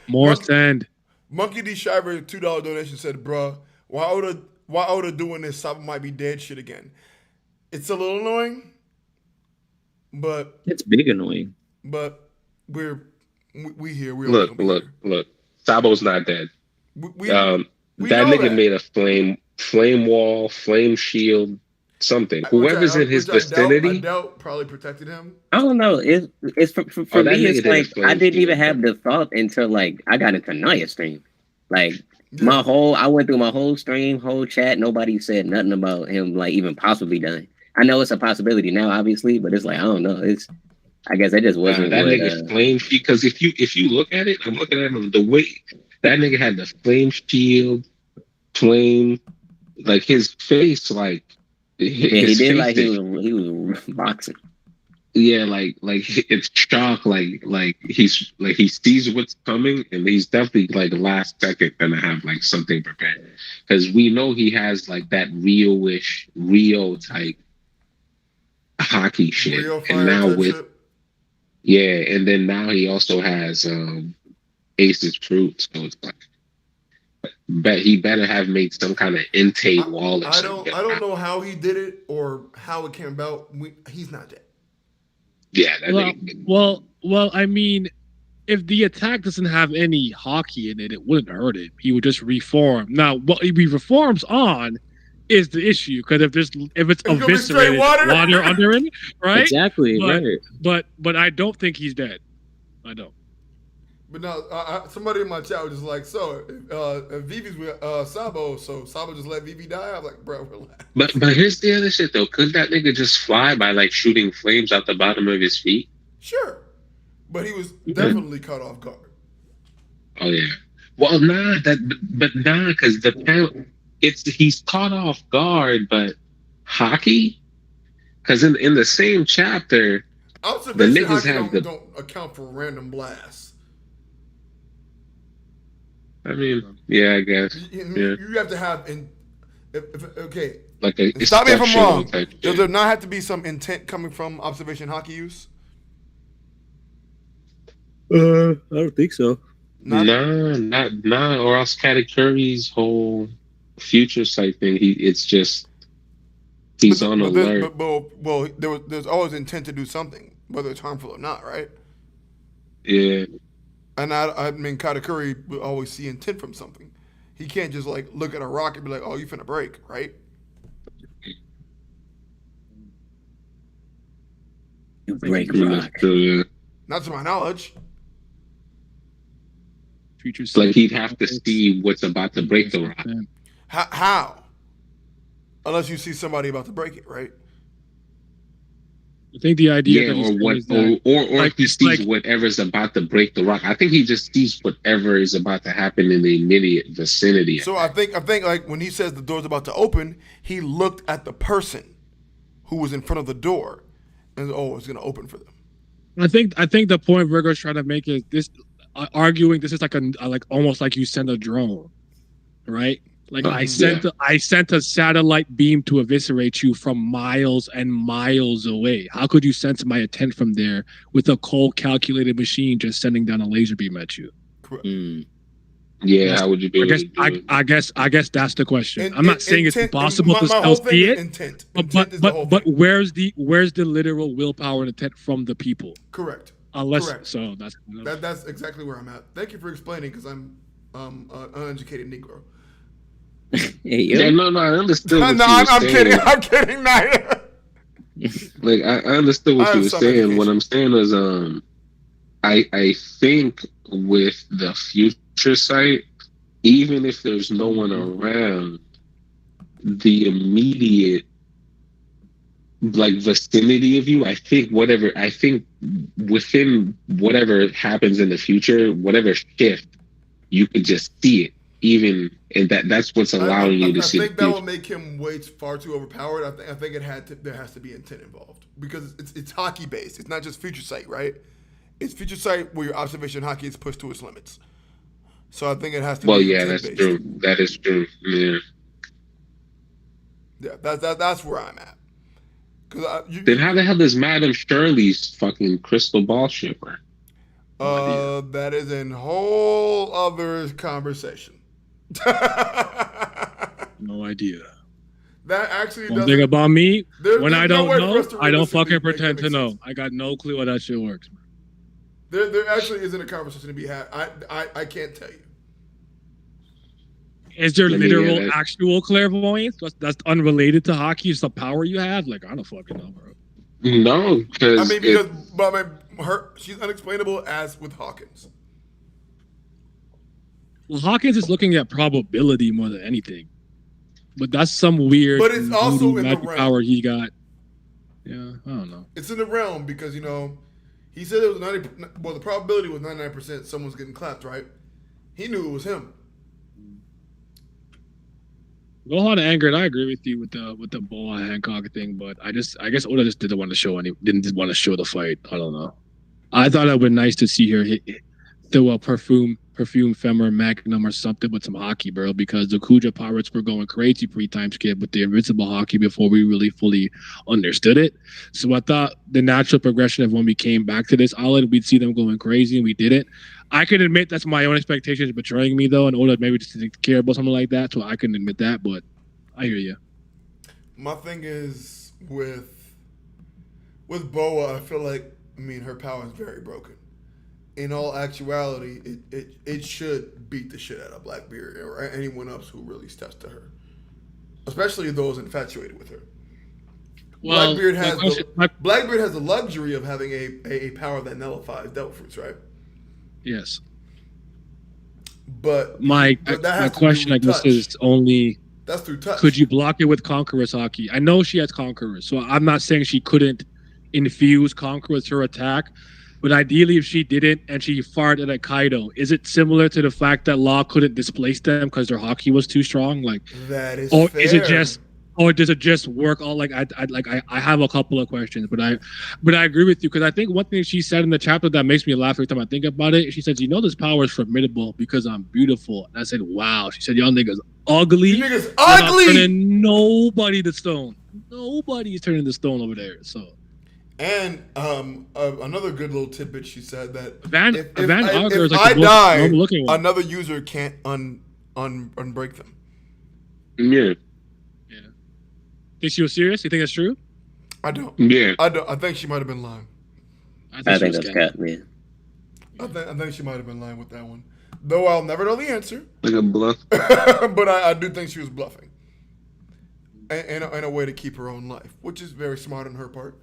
More Monkey- sand. Monkey D. Shiver, $2 donation said, bruh, why Oda doing this? Sabo might be dead shit again. It's a little annoying, But It's big annoying. we here. We're always Look, gonna be look, here. look. Sabo's not dead. We That know nigga that. made a flame wall, flame shield, something. Whoever's in his Which I vicinity. doubt probably protected him. I don't know. It's for That me. nigga It's did a like I flame didn't even shield, have bro. the thought until like I got into Naya stream. Like Yeah. I went through my whole stream, whole chat. Nobody said nothing about him like even possibly dying. I know it's a possibility now, obviously, but it's like I don't know. I guess it just wasn't That what. nigga flame shield. Because if you look at it, I'm looking at him the way that nigga had the flame shield, flame, like his face, like Yeah, he his did face. like he was boxing. Yeah, like it's shock, like he sees what's coming, and he's definitely like last second gonna have like something prepared, because we know he has like that Rio type hockey shit, Real and fire now type with shit. yeah, and then now he also has Ace's fruit, so it's like, bet he better have made some kind of intake wall or I something. don't know how he did it or how it came about. He's not dead. Yeah, that nigga. Well. I mean, if the attack doesn't have any hockey in it, it wouldn't hurt him. He would just reform. Now, what he reforms on is the issue, because if it's gonna be straight eviscerated water? under it, right? Exactly, right. But I don't think he's dead. I don't. But no, somebody in my chat was just like, so if Vivi's with Sabo, so Sabo just let Vivi die. I'm like, bro, relax. But here's the other shit though. Couldn't that nigga just fly by like shooting flames out the bottom of his feet? Sure, but he was definitely caught off guard. Oh yeah. Well, nah, because he's caught off guard, but hockey, because in the same chapter, Observation the niggas hockey have don't account for random blasts. I mean, yeah, I guess. You have to have okay. Like a Stop me if I'm wrong. type shit. Does there not have to be some intent coming from observation hockey use? I don't think so. Nah, or else Katakuri's whole future sight thing. He's on alert. Well, there's always intent to do something, whether it's harmful or not, right? Yeah. And I mean, Katakuri will always see intent from something. He can't just like look at a rock and be like, "Oh, you finna break," right? You break Yeah, rock. true, yeah. Not to my knowledge. Future Like he'd have to see what's about to break the rock. How? Unless you see somebody about to break it, right? I think the idea Yeah, that he's or saying what, is that, or like, if he sees like- whatever's about to break the rock. I think he just sees whatever is about to happen in the immediate vicinity. So I think like when he says the door's about to open, he looked at the person who was in front of the door, and it's gonna open for them. I think the point Virgo's trying to make is this, arguing this is like like almost like you send a drone, right? Like I sent a satellite beam to eviscerate you from miles and miles away. How could you sense my intent from there with a cold calculated machine just sending down a laser beam at you? Correct. Yeah, how would you be able to do it? I guess that's the question. I'm not saying it's impossible to still see it. Intent. But where's the literal willpower and intent from the people? Correct. Unless so that's exactly where I'm at. Thank you for explaining, because I'm an uneducated Negro. Hey, yo. Yeah, no, I understood what No, you were I'm saying. kidding. I'm kidding. Naya. Like I understood what you were some saying. education. What I'm saying is, I think with the future sight, even if there's no one around, the immediate like vicinity of you, I think within whatever happens in the future, whatever shift, you could just see it. Even and that's what's allowing you to see. I think that will make him way far too overpowered. I think there has to be intent involved, because it's hockey based. It's not just future sight, right? It's future sight where your observation hockey is pushed to its limits. So I think it has to. Well, be yeah, that's intent-based. true. That is true. Yeah. Yeah, that's where I'm at. Then how the hell does Madame Shirley's fucking crystal ball shit work? That is a whole other conversation. no idea. That actually One doesn't. thing about me, There's when I no don't way for know, us to I don't realistically fucking make that pretend make to know. sense. I got no clue how that shit works. There actually isn't a conversation to be had. I can't tell you. Is there I mean, literal yeah, actual clairvoyance that's unrelated to hockey? It's the power you have? Like, I don't fucking know, bro. no, I because mean, but I mean, she's unexplainable as with Hawkins. Well, Hawkins is looking at probability more than anything. But that's some weird But it's also voodoo in the magic realm. power he got. Yeah, I don't know. It's in the realm because he said it was 90. Well, the probability was 99% someone's getting clapped, right? He knew it was him. Go on, Anger, and I agree with you with the Boa Hancock thing, but I guess Oda just didn't want to show the fight. I don't know. I thought it would be nice to see her throw a perfume femur magnum or something with some hockey, bro, because the Kuja pirates were going crazy pre-time skip with the invincible hockey before we really fully understood it. So I thought the natural progression of when we came back to this island, we'd see them going crazy, and we didn't. I can admit that's my own expectations betraying me, though, and Oda maybe just didn't care about something like that, so I can admit that, but I hear you. My thing is with Boa, I feel like her power is very broken. In all actuality, it should beat the shit out of Blackbeard or anyone else who really steps to her, especially those infatuated with her. Well, Blackbeard has the luxury of having a power that nullifies devil fruits, right? Yes. But my question, I guess, is only that's through touch. Could you block it with Conqueror's hockey? I know she has Conquerors, so I'm not saying she couldn't infuse Conqueror with her attack. But ideally, if she didn't and she fired at Kaido, is it similar to the fact that Law couldn't displace them because their hockey was too strong? Like that is, or fair. Is it just, or does it just work? All like I have a couple of questions, but I agree with you because I think one thing she said in the chapter that makes me laugh every time I think about it. She says, this power is formidable because I'm beautiful. And I said, wow. She said, y'all niggas ugly. You niggas ugly. Not turning nobody to stone. Nobody is turning to stone over there. So. And another good little tidbit, she said that if I die, another user can't unbreak them. Yeah. Think she was serious? You think that's true? I don't. Yeah. I don't. I think she might have been lying. I think that's cat, man. I think she might have been lying with that one. Though I'll never know the answer. Like a bluff. But I do think she was bluffing. In a way to keep her own life, which is very smart on her part.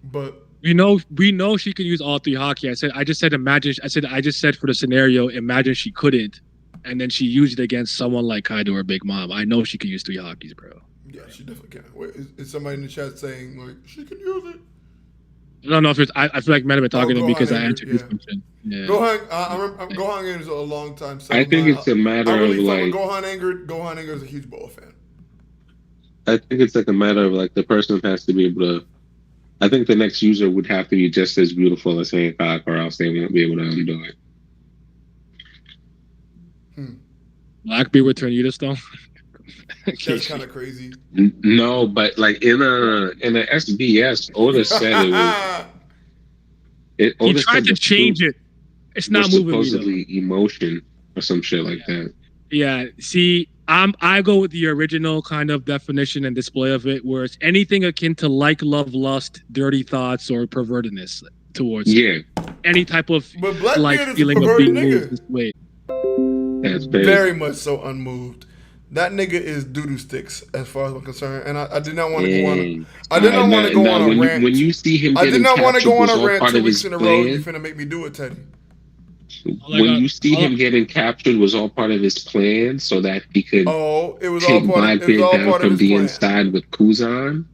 But we know she can use all three hockey. I just said for the scenario, imagine she couldn't, and then she used it against someone like Kaido or Big Mom. I know she can use three hockeys, bro. Yeah, she definitely can. Wait, is somebody in the chat saying like she can use it? I don't know if it's. I feel like might have been talking to me because I answered his question. Yeah. Gohan, I remember Gohan Anger is a long time. I think it's a matter of like Gohan Anger is a huge Boa fan. I think it's like a matter of like the person has to be able to. I think the next user would have to be just as beautiful as Hancock, or else they won't be able to undo it. Blackbeard would turn you to stone. That's kind of crazy. No, but like in a SBS, Oda said it was. He tried to change it. It's not moving me. Supposedly emotion or some shit like that. Yeah. See, I go with the original kind of definition and display of it, where it's anything akin to like, love, lust, dirty thoughts, or pervertedness towards any type of like feeling of being moved this way. That's very much so unmoved. That nigga is doo-doo sticks as far as I'm concerned, and I did not want to go on. I did not want to go on a rant. When you see him, I did not want to go on a rant part 2 of weeks his in a row. plan. You finna make me do it, Teddy. When you see him getting captured, was all part of his plan, so that he could take Blackbeard down from the inside with Kuzan.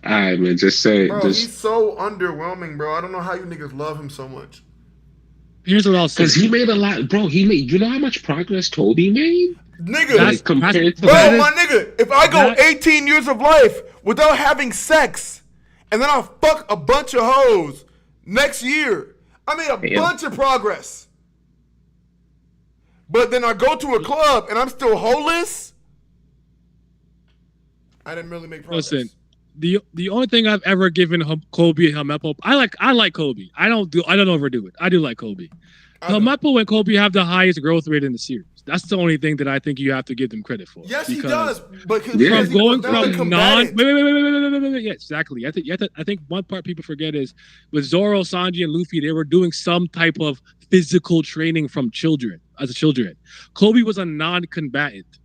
Alright, man, just say. Bro, he's so underwhelming, bro. I don't know how you niggas love him so much. Here's what I'll say. Because he made a lot, bro. You know how much progress Koby made? Nigga, like, compared to my nigga, if I go 18 years of life without having sex, and then I fuck a bunch of hoes next year, I made a bunch of progress. But then I go to a club and I'm still holeless. I didn't really make progress. Listen, the only thing I've ever given Koby a Helmepo, I like Koby. I don't overdo it. I do like Koby. Helmeppo and Kobe have the highest growth rate in the series. That's the only thing that I think you have to give them credit for. Yes, he because does. But Yeah. from going from wait, combatant. wait, yeah, exactly. I think one part people forget is with Zoro, Sanji, and Luffy, they were doing some type of physical training from children. Kobe was a non-combatant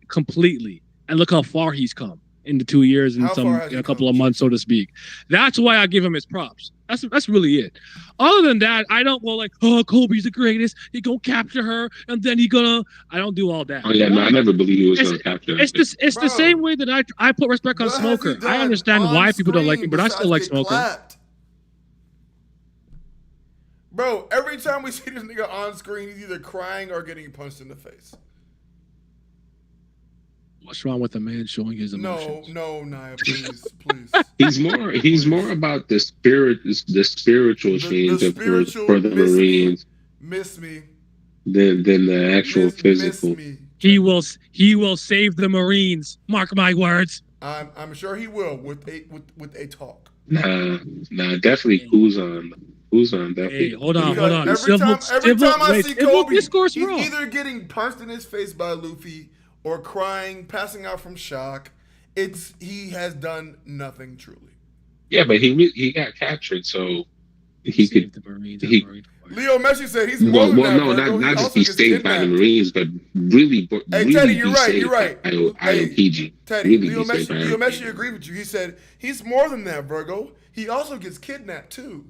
completely, and look how far he's come in the 2 years and a couple of months, so to speak. That's why I give him his props. That's really it. Other than that, I don't go like, oh, Kobe's the greatest. He gonna capture her, and then I don't do all that. Oh yeah, no, I never believed he was gonna capture her. It's the same way that I put respect on Smoker. I understand why people don't like him, but I still like Smoker. Clapped? Bro, every time we see this nigga on screen, he's either crying or getting punched in the face. What's wrong with a man showing his emotions? No, Naya, please. He's more about the spiritual change for the Marines. Miss me. Than the actual physical. Miss me. He will save the Marines. Mark my words. I'm sure he will with a talk. Nah, definitely Kuzan. Definitely. Hey, hold on. Every time I see Kobe, he's either getting punched in his face by Luffy or crying, passing out from shock. He has done nothing truly. Yeah, but he got captured, so he could. The Marines. Leo Messi said he's more than that. No, not just be saved by the Marines, but really. Hey, Teddy, you're right. By IOPG. Teddy, really Leo Messi agreed with you. He said he's more than that, Virgo. He also gets kidnapped too.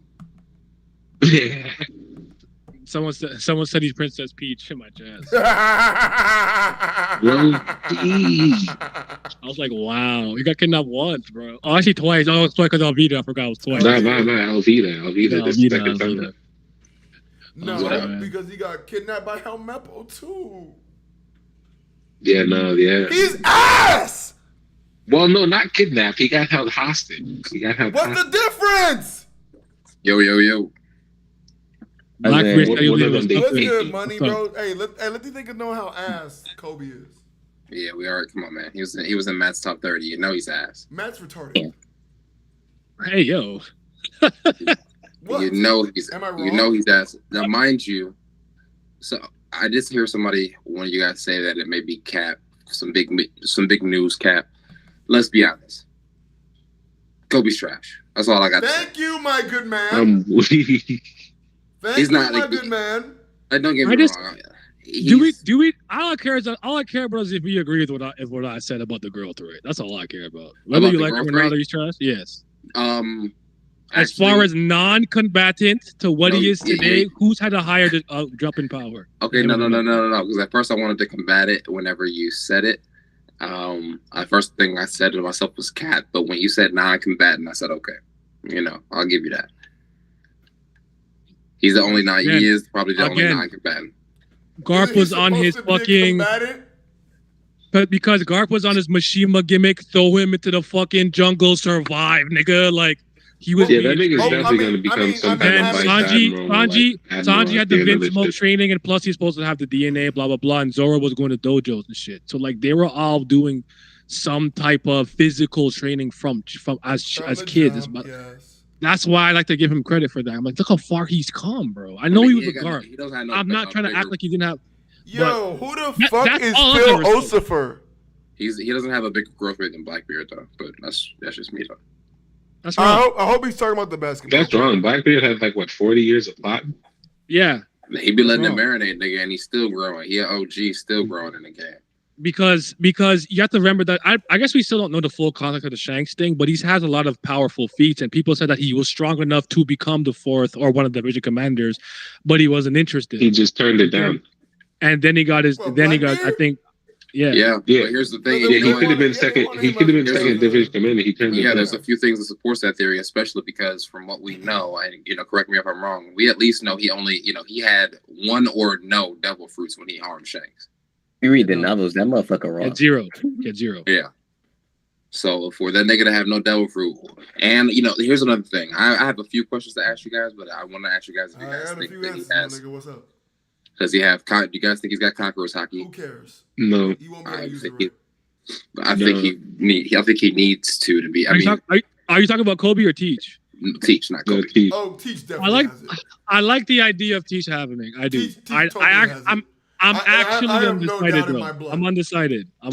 Someone said he's Princess Peach in my chest. I was like, wow, he got kidnapped once, bro. Oh, actually twice. Oh, it's twice because Alvida. I forgot it was twice. No, Alvida. This is the second time. No, because he got kidnapped by Helmeppo too. Yeah. He's ass! Well, no, not kidnapped. He got held hostage. What's the difference? Yo. Blackbeard What's good, money, bro? Hey, let the nigga know how ass Kobe is. Yeah, we are. Come on, man. He was in Matt's top 30. You know he's ass. Matt's retarded. Hey, yo. What? You know he's. Am I wrong? You know he's ass. Now, mind you, so I just hear one of you guys say that it may be cap, some big news cap. Let's be honest. Kobe's trash. That's all I got. Thank you, my good man. He's not my good man. Don't get me wrong. Do we? All I care about is if you agree with what I said about the growth rate. That's all I care about. Whether you like him or not, he's trash. Yes. As far as non-combatant to what he is today, who's had a higher drop in power? Okay, no. Because at first I wanted to combat it whenever you said it. The first thing I said to myself was cat, but when you said non-combatant, I said okay. I'll give you that. He's the only he is probably the only non-combatant. Garp was on his fucking, but because Garp was on his Mishima gimmick, throw him into the fucking jungle, survive, nigga. Like he was. Yeah, that nigga's definitely gonna become some kind of Sanji had the Vince Smoke training, and plus he's supposed to have the DNA, blah blah blah. And Zoro was going to dojos and shit. So like they were all doing some type of physical training from as kids. That's why I like to give him credit for that. I'm like, look how far he's come, bro. I know he was a guard. I'm not trying to act like he didn't have. Yo, who the fuck is Phil Osifer? He doesn't have a bigger growth rate than Blackbeard though, but that's just me though. That's wrong. I hope he's talking about the basketball. That's wrong. Blackbeard had 40 years of plot. Yeah. He be letting it marinate, nigga, and he's still growing. He OG still growing in the game. Because you have to remember that I guess we still don't know the full context of the Shanks thing, but he has a lot of powerful feats, and people said that he was strong enough to become the fourth or one of the division commanders, but he wasn't interested. He just turned it down. And then he got I think. Yeah. But here's the thing. He could have been second. He could have been second division commander. He turned it down. There's a few things that supports that theory, especially because from what we know, and correct me if I'm wrong, we at least know he only, he had one or no devil fruits when he harmed Shanks. You read the novels, that motherfucker wrong. At zero. Yeah. So for that nigga to have no devil fruit, and here's another thing. I have a few questions to ask you guys, but I want to ask you guys if you guys think that he has. Nigga, what's up? Does he have? Do you guys think he's got Conqueror's Haki? Who cares? No. He won't be able to use it right. I think he needs to be. Are you talking about Kobe or Teach? Teach, not No, Koby. Teach. Oh, Teach definitely has it. I like the idea of Teach having it. I do. Teach totally has it. I'm I actually have no undecided doubt in though. my blood. I'm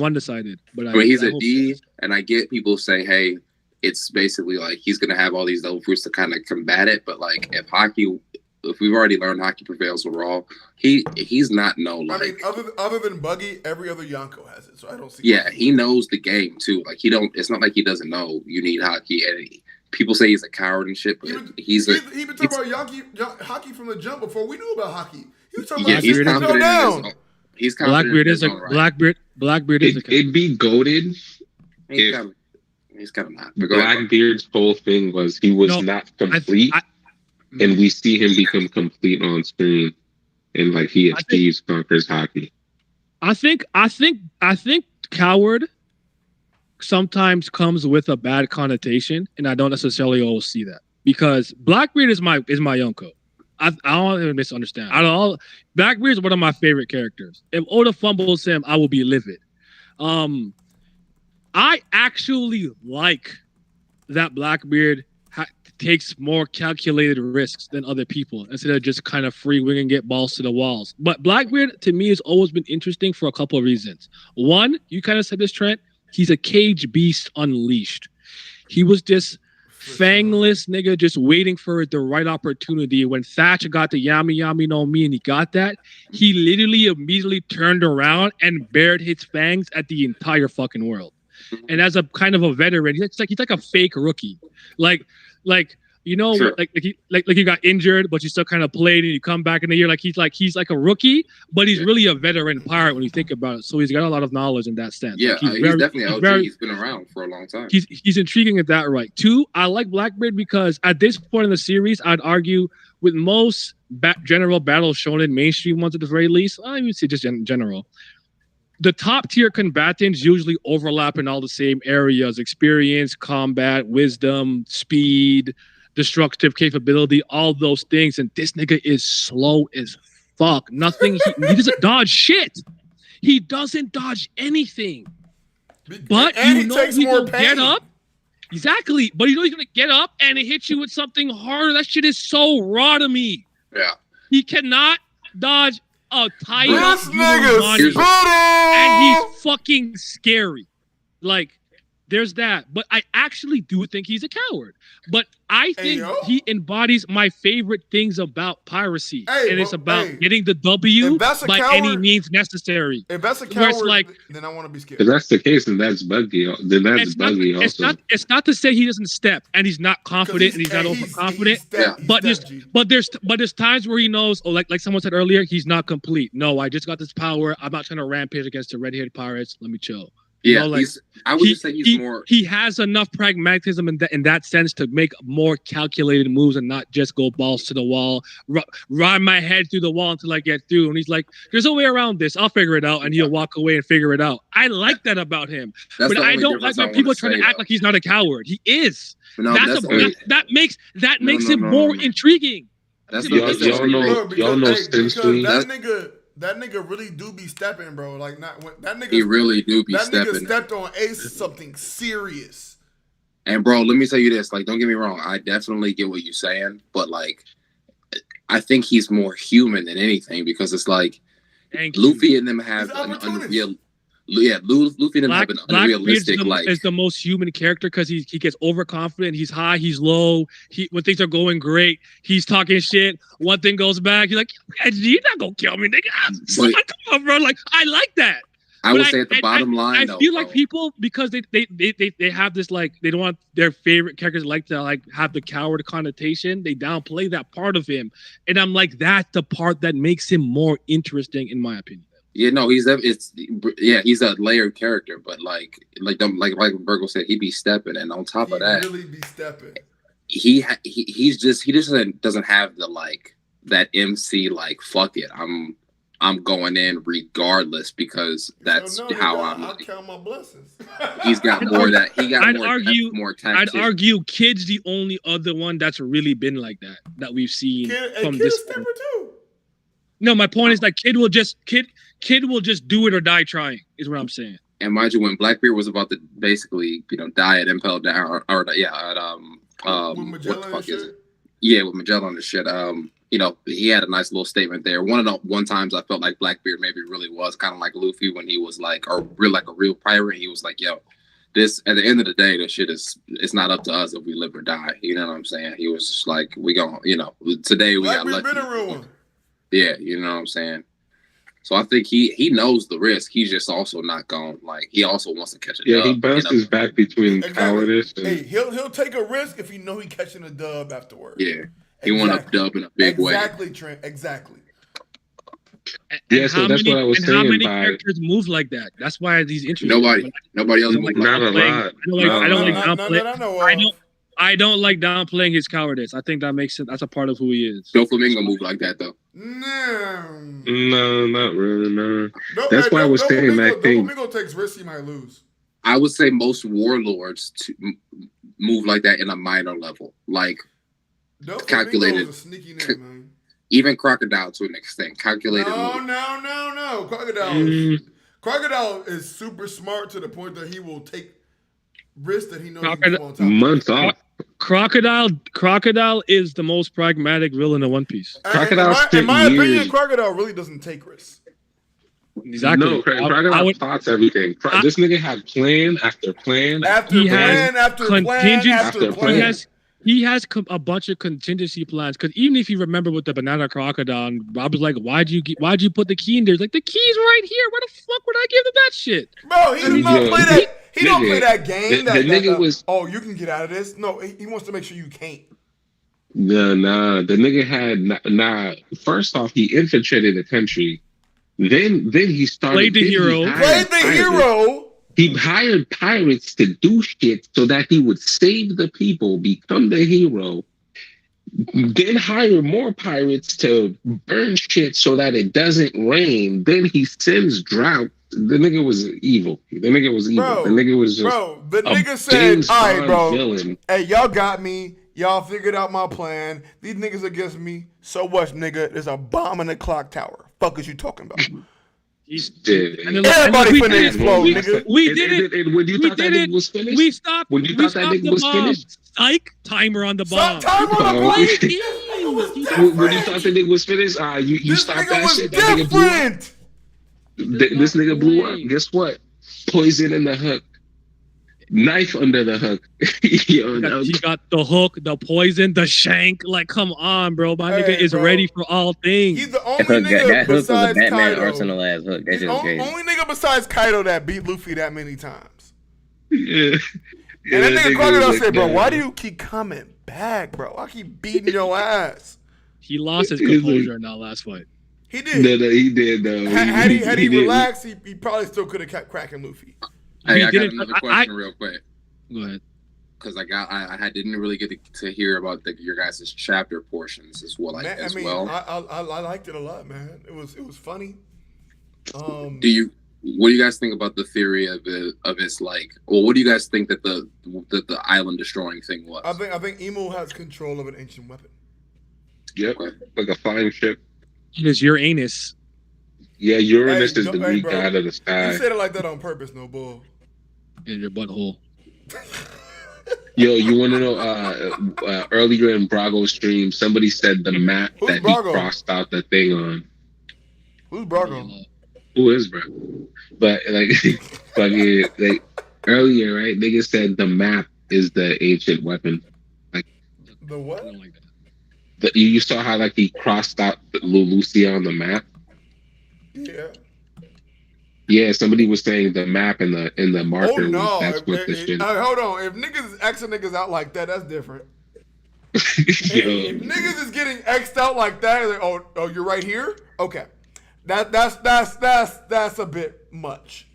undecided. But I mean, he's I a hope D, so. and I get people say, "Hey, it's basically like he's gonna have all these double fruits to kind of combat it." But like, if we've already learned hockey prevails overall, he's not no like. I mean, other than Buggy, every other Yonko has it, so I don't see. Yeah, he knows the game too. Like he don't. It's not like he doesn't know you need hockey. And people say he's a coward and shit, but He been talking about hockey from the jump before we knew about hockey. He was talking about he's Blackbeard confident in his own. He's confident Blackbeard in is his a own right. Blackbeard is a It'd be goaded. He's kind of not. But go ahead, Blackbeard's whole thing was he was not complete, and we see him become complete on screen, and like he achieves conquers hockey. I think coward sometimes comes with a bad connotation, and I don't necessarily always see that because Blackbeard is my Yonko. I don't even misunderstand. Blackbeard is one of my favorite characters. If Oda fumbles him, I will be livid. I actually like that Blackbeard takes more calculated risks than other people instead of just kind of free wing and get balls to the walls. But Blackbeard to me has always been interesting for a couple of reasons. One, you kind of said this, Trent. He's a cage beast unleashed. He was this fangless nigga just waiting for the right opportunity. When Thatch got the Yami no Mi and he got that, he literally immediately turned around and bared his fangs at the entire fucking world. And as a kind of a veteran, he's like a fake rookie. Like you know, sure. like he got injured, but you still kind of played and you come back in the year. Like he's like a rookie, but he's really a veteran pirate when you think about it. So he's got a lot of knowledge in that sense. Yeah, like he's definitely OG. He's been around for a long time. He's intriguing at that right. Two, I like Blackbeard because at this point in the series, I'd argue with most general battle shonen mainstream ones at the very least, I would say just in general, the top tier combatants usually overlap in all the same areas: experience, combat, wisdom, speed, destructive capability, all those things. And this nigga is slow as fuck. Nothing. He doesn't dodge shit. He doesn't dodge anything. But and you know takes he more gonna pain. get up. Exactly. But you know he's gonna get up and it hits you with something harder. That shit is so raw to me. Yeah. He cannot dodge a tight This up nigga body. spitting! And he's fucking scary. Like, there's that. But I actually do think he's a coward. But I think he embodies my favorite things about piracy. And it's about getting the W by any means necessary. If that's a coward, like, then I want to be scared. If that's the case, then that's Buggy. Then that's Buggy also. It's not to say he doesn't step and he's not confident and he's not overconfident. But there's times where he knows, like someone said earlier, he's not complete. No, I just got this power. I'm not trying to rampage against the red-haired pirates. Let me chill. Yeah, I would just say he's more. He has enough pragmatism in that sense to make more calculated moves and not just go balls to the wall, ride my head through the wall until I get through. And he's like, "There's a way around this. I'll figure it out." And he'll walk away and figure it out. I like that about him, but I don't like when people are trying to act like he's not a coward. He is. No, that makes him more intriguing. Y'all know Simpson. That nigga really do be stepping, bro. Like that nigga. He really do be stepping. That nigga stepped on Ace something serious. And bro, let me tell you this. Like, don't get me wrong. I definitely get what you're saying, but like, I think he's more human than anything because it's like Luffy and them have an unreal. Yeah, Luffy and them have an unrealistic like. Is the most human character because he gets overconfident. He's high, he's low. When things are going great, he's talking shit. One thing goes back, he's like, "You're not gonna kill me, nigga." Come on, bro. Like, I like that. I would say at the bottom line, I feel like people, because they have this, like, they don't want their favorite characters to have the coward connotation. They downplay that part of him, and I'm like, that's the part that makes him more interesting, in my opinion. Yeah, no, he's a layered character, but like Virgo said, he be stepping, and on top of that, really be stepping. He just doesn't have the like that MC like fuck it, I'm going in regardless because that's how I'm. I count my blessings. He's got more that he got. More tactics. I'd argue Kid's the only other one that's really been like that we've seen from this. Stepper too. No, my point is that Kid will just do it or die trying, is what I'm saying. And mind you, when Blackbeard was about to basically, die at Impel Down, With what Magellan the and fuck is shit? it? Yeah, with Magellan and shit. You know, he had a nice little statement there. One of the times I felt like Blackbeard maybe really was kind of like Luffy when he was like, or real like a real pirate. He was like, yo, this at the end of the day, this shit it's not up to us if we live or die. You know what I'm saying? He was just like, we gon', you know, today we got Blackbeard's lucky. been a real one. Yeah, you know what I'm saying? So I think he knows the risk. He's just also not going, like, he also wants to catch a Yeah, dub. he bounces back between Exactly. cowardice and Hey, he'll take a risk if he know he catching a dub afterward. Yeah. He want a dub in a big way. Exactly, Trent. Exactly. Yeah, so that's what I was and saying how many by- characters move like that? That's why these interesting. Nobody else I don't move like Not a downplaying- lot. I don't like None downplaying. that I know of. I don't like downplaying his cowardice. I think that makes it. That's a part of who he is. No Flamingo move like that though. No. No, not really, no. That's why I was saying I think Flamingo takes risks he might lose. I would say most warlords move like that in a minor level, like calculated. A sneaky name, man. Even Crocodile to an extent, calculated. No. Crocodile is super smart to the point that he will take risks that he knows he can come on top. Months off. Crocodile is the most pragmatic villain in One Piece. In my opinion, Crocodile really doesn't take risks. Exactly. No, Crocodile plots everything. This nigga had plan after plan. He has a bunch of contingency plans. Because even if you remember with the banana crocodile, and Rob was like, "Why'd you put the key in there?" He's like, "The key's right here. Where the fuck would I give him that shit?" Bro, he does not play that. He don't play that game. The nigga was. Oh, you can get out of this. No, he wants to make sure you can't. Nah. The nigga had First off, he infiltrated the country. Then he started. Played the hero. He hired pirates to do shit so that he would save the people, become the hero, then hire more pirates to burn shit so that it doesn't rain. Then he sends drought. The nigga was evil. Bro, the nigga was just the nigga said, all right, bro. Villain. Hey, y'all got me. Y'all figured out my plan. These niggas against me. So what, nigga? There's a bomb in the clock tower. Fuck is you talking about? Everybody finna explode, nigga. We did it. And when you thought that nigga was finished? We stopped. When you thought that nigga was finished? Psych, timer on the bomb. Timer on the bomb. When you thought that nigga was finished, you stopped that shit. That nigga blew up. This nigga blew up. Guess what? Poison in the hook. Knife under the hook. He got the hook, the poison, the shank. Like, come on, bro. My nigga is ready for all things. He's the only nigga besides Kaido. Arsenal ass hook. That's just crazy. Only nigga besides Kaido that beat Luffy that many times. Yeah. And that nigga Crocodile said, bro, why do you keep coming back, bro? I keep beating your ass. He lost his composure in that last fight. He did. No, he did, though. Had he relaxed, he probably still could have kept cracking Luffy. Hey, I got another question real quick. Go ahead. Because I didn't really get to hear about your guys' chapter portions as well. I liked it a lot, man. It was funny. What do you guys think about the theory of it's like? Well, what do you guys think that the island destroying thing was? I think Emu has control of an ancient weapon. Yep, like a flying ship. It is Uranus. Yeah, Uranus is the Greek god of the sky. You said it like that on purpose, no bull. In your butthole. Yo, you want to know? Earlier in Brago's stream, somebody said the map that he crossed out the thing on. Who's Brago? Who is Brago? But like earlier, right? Nigga said the map is the ancient weapon. Like the what? I don't like that. You saw how like he crossed out Lucia on the map. Yeah. Yeah, somebody was saying the map and the marker. Oh no! That's what the shit. Hold on. If niggas is Xing niggas out like that, that's different. If niggas is getting X'd out like that, like, oh, you're right here. Okay, that's a bit much.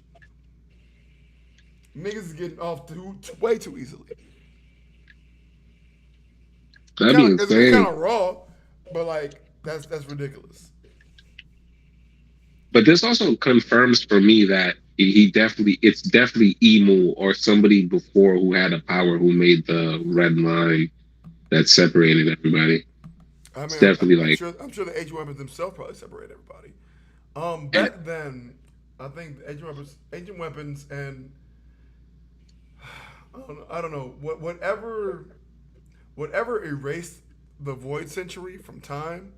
Niggas is getting off way too easily. It's kind of raw, but like that's ridiculous. But this also confirms for me that it's definitely Emu or somebody before who had a power who made the red line that separated everybody. I mean, it's definitely I'm sure the ancient weapons themselves probably separate everybody. Back then, I think the ancient weapons and I don't know whatever. whatever erased the Void Century from time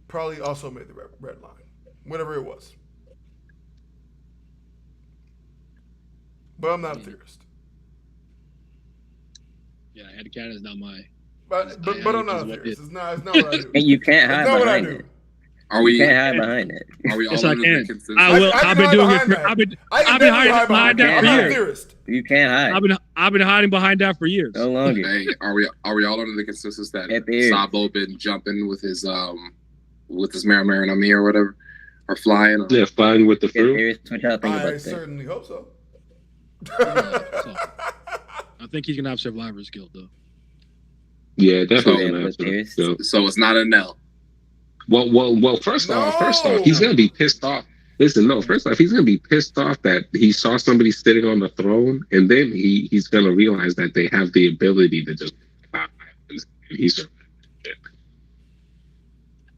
probably also made the red line. Whatever it was. But I'm not a theorist. Yeah, headcanon is not my. But I'm not a theorist. It's not what I do. And you can't hide It's not what I behind do. it. Are You we? can't hide behind it. Are we all Yes, I under the can. consensus? I will. I can I've been hide doing it. behind For, that. I've been. I can I've been definitely hiding hide behind that I'm for not a years. theorist. You can't hide. I've been hiding behind that for years. No longer. Hey, are we all under the consensus that At the end. Sabo been jumping with his Mara no Mi or whatever, or flying? Or... Yeah, flying with the Get fruit. serious. What y'all think I about that? certainly hope so. So, I think he's gonna have Survivor's Guild though. Yeah, definitely. Yeah, gonna but have to. there's- So it's not a no. Well. First off, he's gonna be pissed off. Listen, no. First off, he's gonna be pissed off that he saw somebody sitting on the throne, and then he's gonna realize that they have the ability to just. He's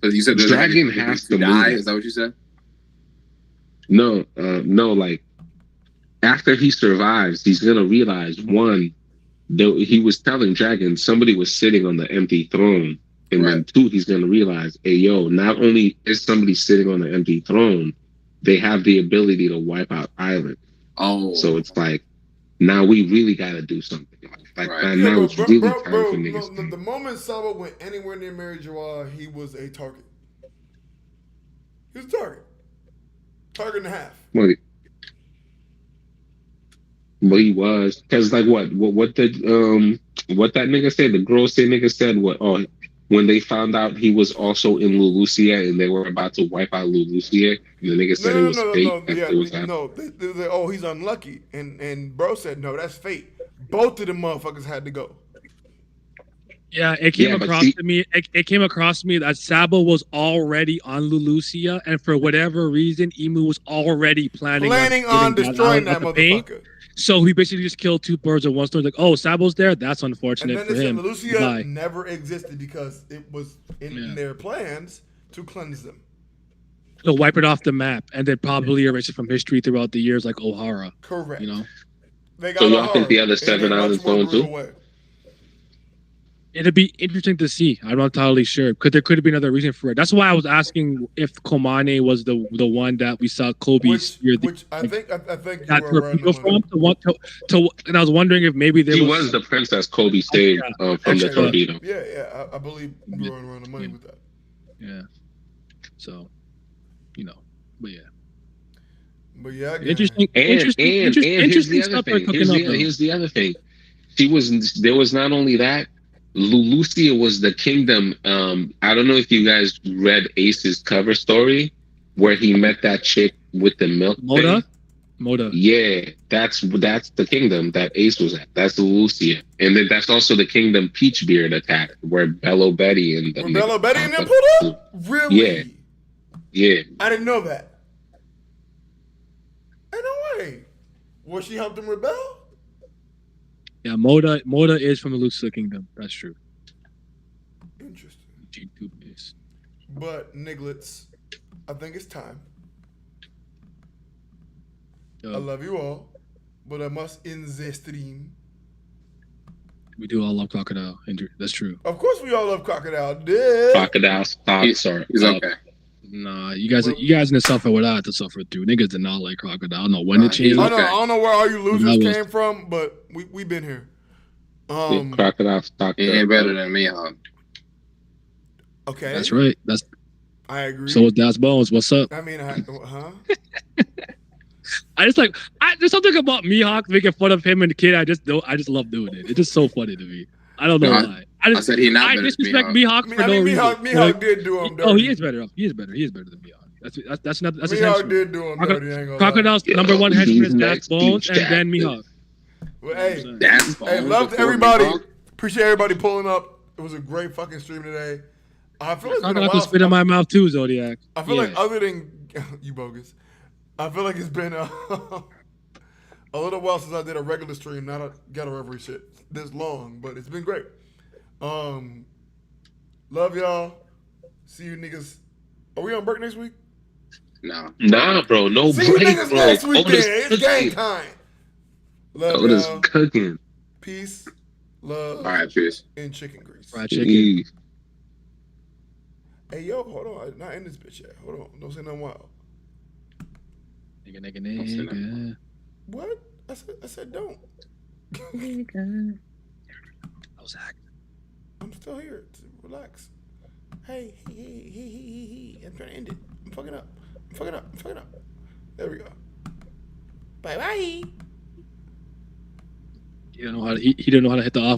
But you said Dragon has to die. move. Is that what you said? no. Like after he survives, he's gonna realize one. He was telling Dragon somebody was sitting on the empty throne. And then two, he's going to realize, hey, yo, not only is somebody sitting on an empty throne, they have the ability to wipe out island. Oh, So it's like, now we really got to do something. Like Right. now it's really time for bro, niggas. the moment Sabo went anywhere near Mary Joie, he was a target. He was a target. Target and a half. Well, he was. Because, like, what that nigga said, the gross nigga said, when they found out he was also in Lulusia and they were about to wipe out Lulusia, the nigga said it was fake. They said, oh, he's unlucky. And bro said, no, that's fate. Both of them motherfuckers had to go. Yeah, it came across to me. It came across to me that Sabo was already on Lulusia, and for whatever reason, Emu was already planning on destroying that motherfucker. So he basically just killed two birds with one stone. Like, oh, Sabo's there. That's unfortunate and for then him. they said Lulusia never existed because it was in their plans to cleanse them. To wipe it off the map, and then probably erase it from history throughout the years, like O'Hara. Correct. You know. They got So y'all think the other 7 islands going too? Way. It'd be interesting to see. I'm not entirely sure because there could have been another reason for it. That's why I was asking if Komane was the one that we saw Koby spear. Which I think that torpedo from and I was wondering if maybe there was the princess Koby saved from the torpedo. Yeah, I believe you were around the money with that. Yeah. So, but yeah. But yeah, again. Interesting. Here's Stuff they're cooking up. Here's the other thing. There was not only that. Lulusia was the kingdom. I don't know if you guys read Ace's cover story where he met that chick with the milk. Moda. Yeah, that's the kingdom that Ace was at. That's Lulusia, and then that's also the kingdom Peachbeard attacked, where Bello Betty and them pulled up. Really? Yeah. I didn't know that. Ain't no way. Was she helped him rebel? Yeah, Moda is from the Luxor Kingdom. That's true. Interesting. G2 base. But Niglets, I think it's time. I love you all, but I must end the stream. We do all love Crocodile. That's true. Of course, we all love Crocodile. Crocodile stocks are. He's okay. Nah, you guys in the suffer what I had to suffer through. Niggas did not like Crocodile. I don't know when it changed. I don't know where all you losers came from, but we've been here. Crocodile stock. He ain't better than me, huh? Okay. That's right. I agree. So that's Bones. What's up? I mean, there's something about Mihawk making fun of him and the kid. I just love doing it. It's just so funny to me. I don't know why. I said he not I better disrespect than Mihawk for no reason. Mihawk did do him dirty. Oh, he is better. He is better than Mihawk. That's Mihawk did do him dirty. Crocodile's number one henchman is Bones, and then Mihawk. Well, hey, love to everybody. Appreciate everybody pulling up. It was a great fucking stream today. I feel like Crocodile can spit in my mouth too, Zodiac. I feel like other than you bogus, I feel like it's been a little while since I did a regular stream, not a ghetto reverie shit this long, but it's been great. Love y'all. See you niggas. Are we on break next week? No. Nah, bro. No See break, you niggas bro. next week then. It's game time. Love y'all. Cooking. Peace. love, All right, peace. and chicken grease. Fried chicken. Jeez. Hey, yo, hold on. I'm not in this bitch yet. Hold on. Don't say nothing wild. Nigga. say nothing. What? I said don't. I was acting. I'm still here. Relax. Hey. I'm trying to end it. I'm fucking up. There we go. Bye. He didn't know how to hit the off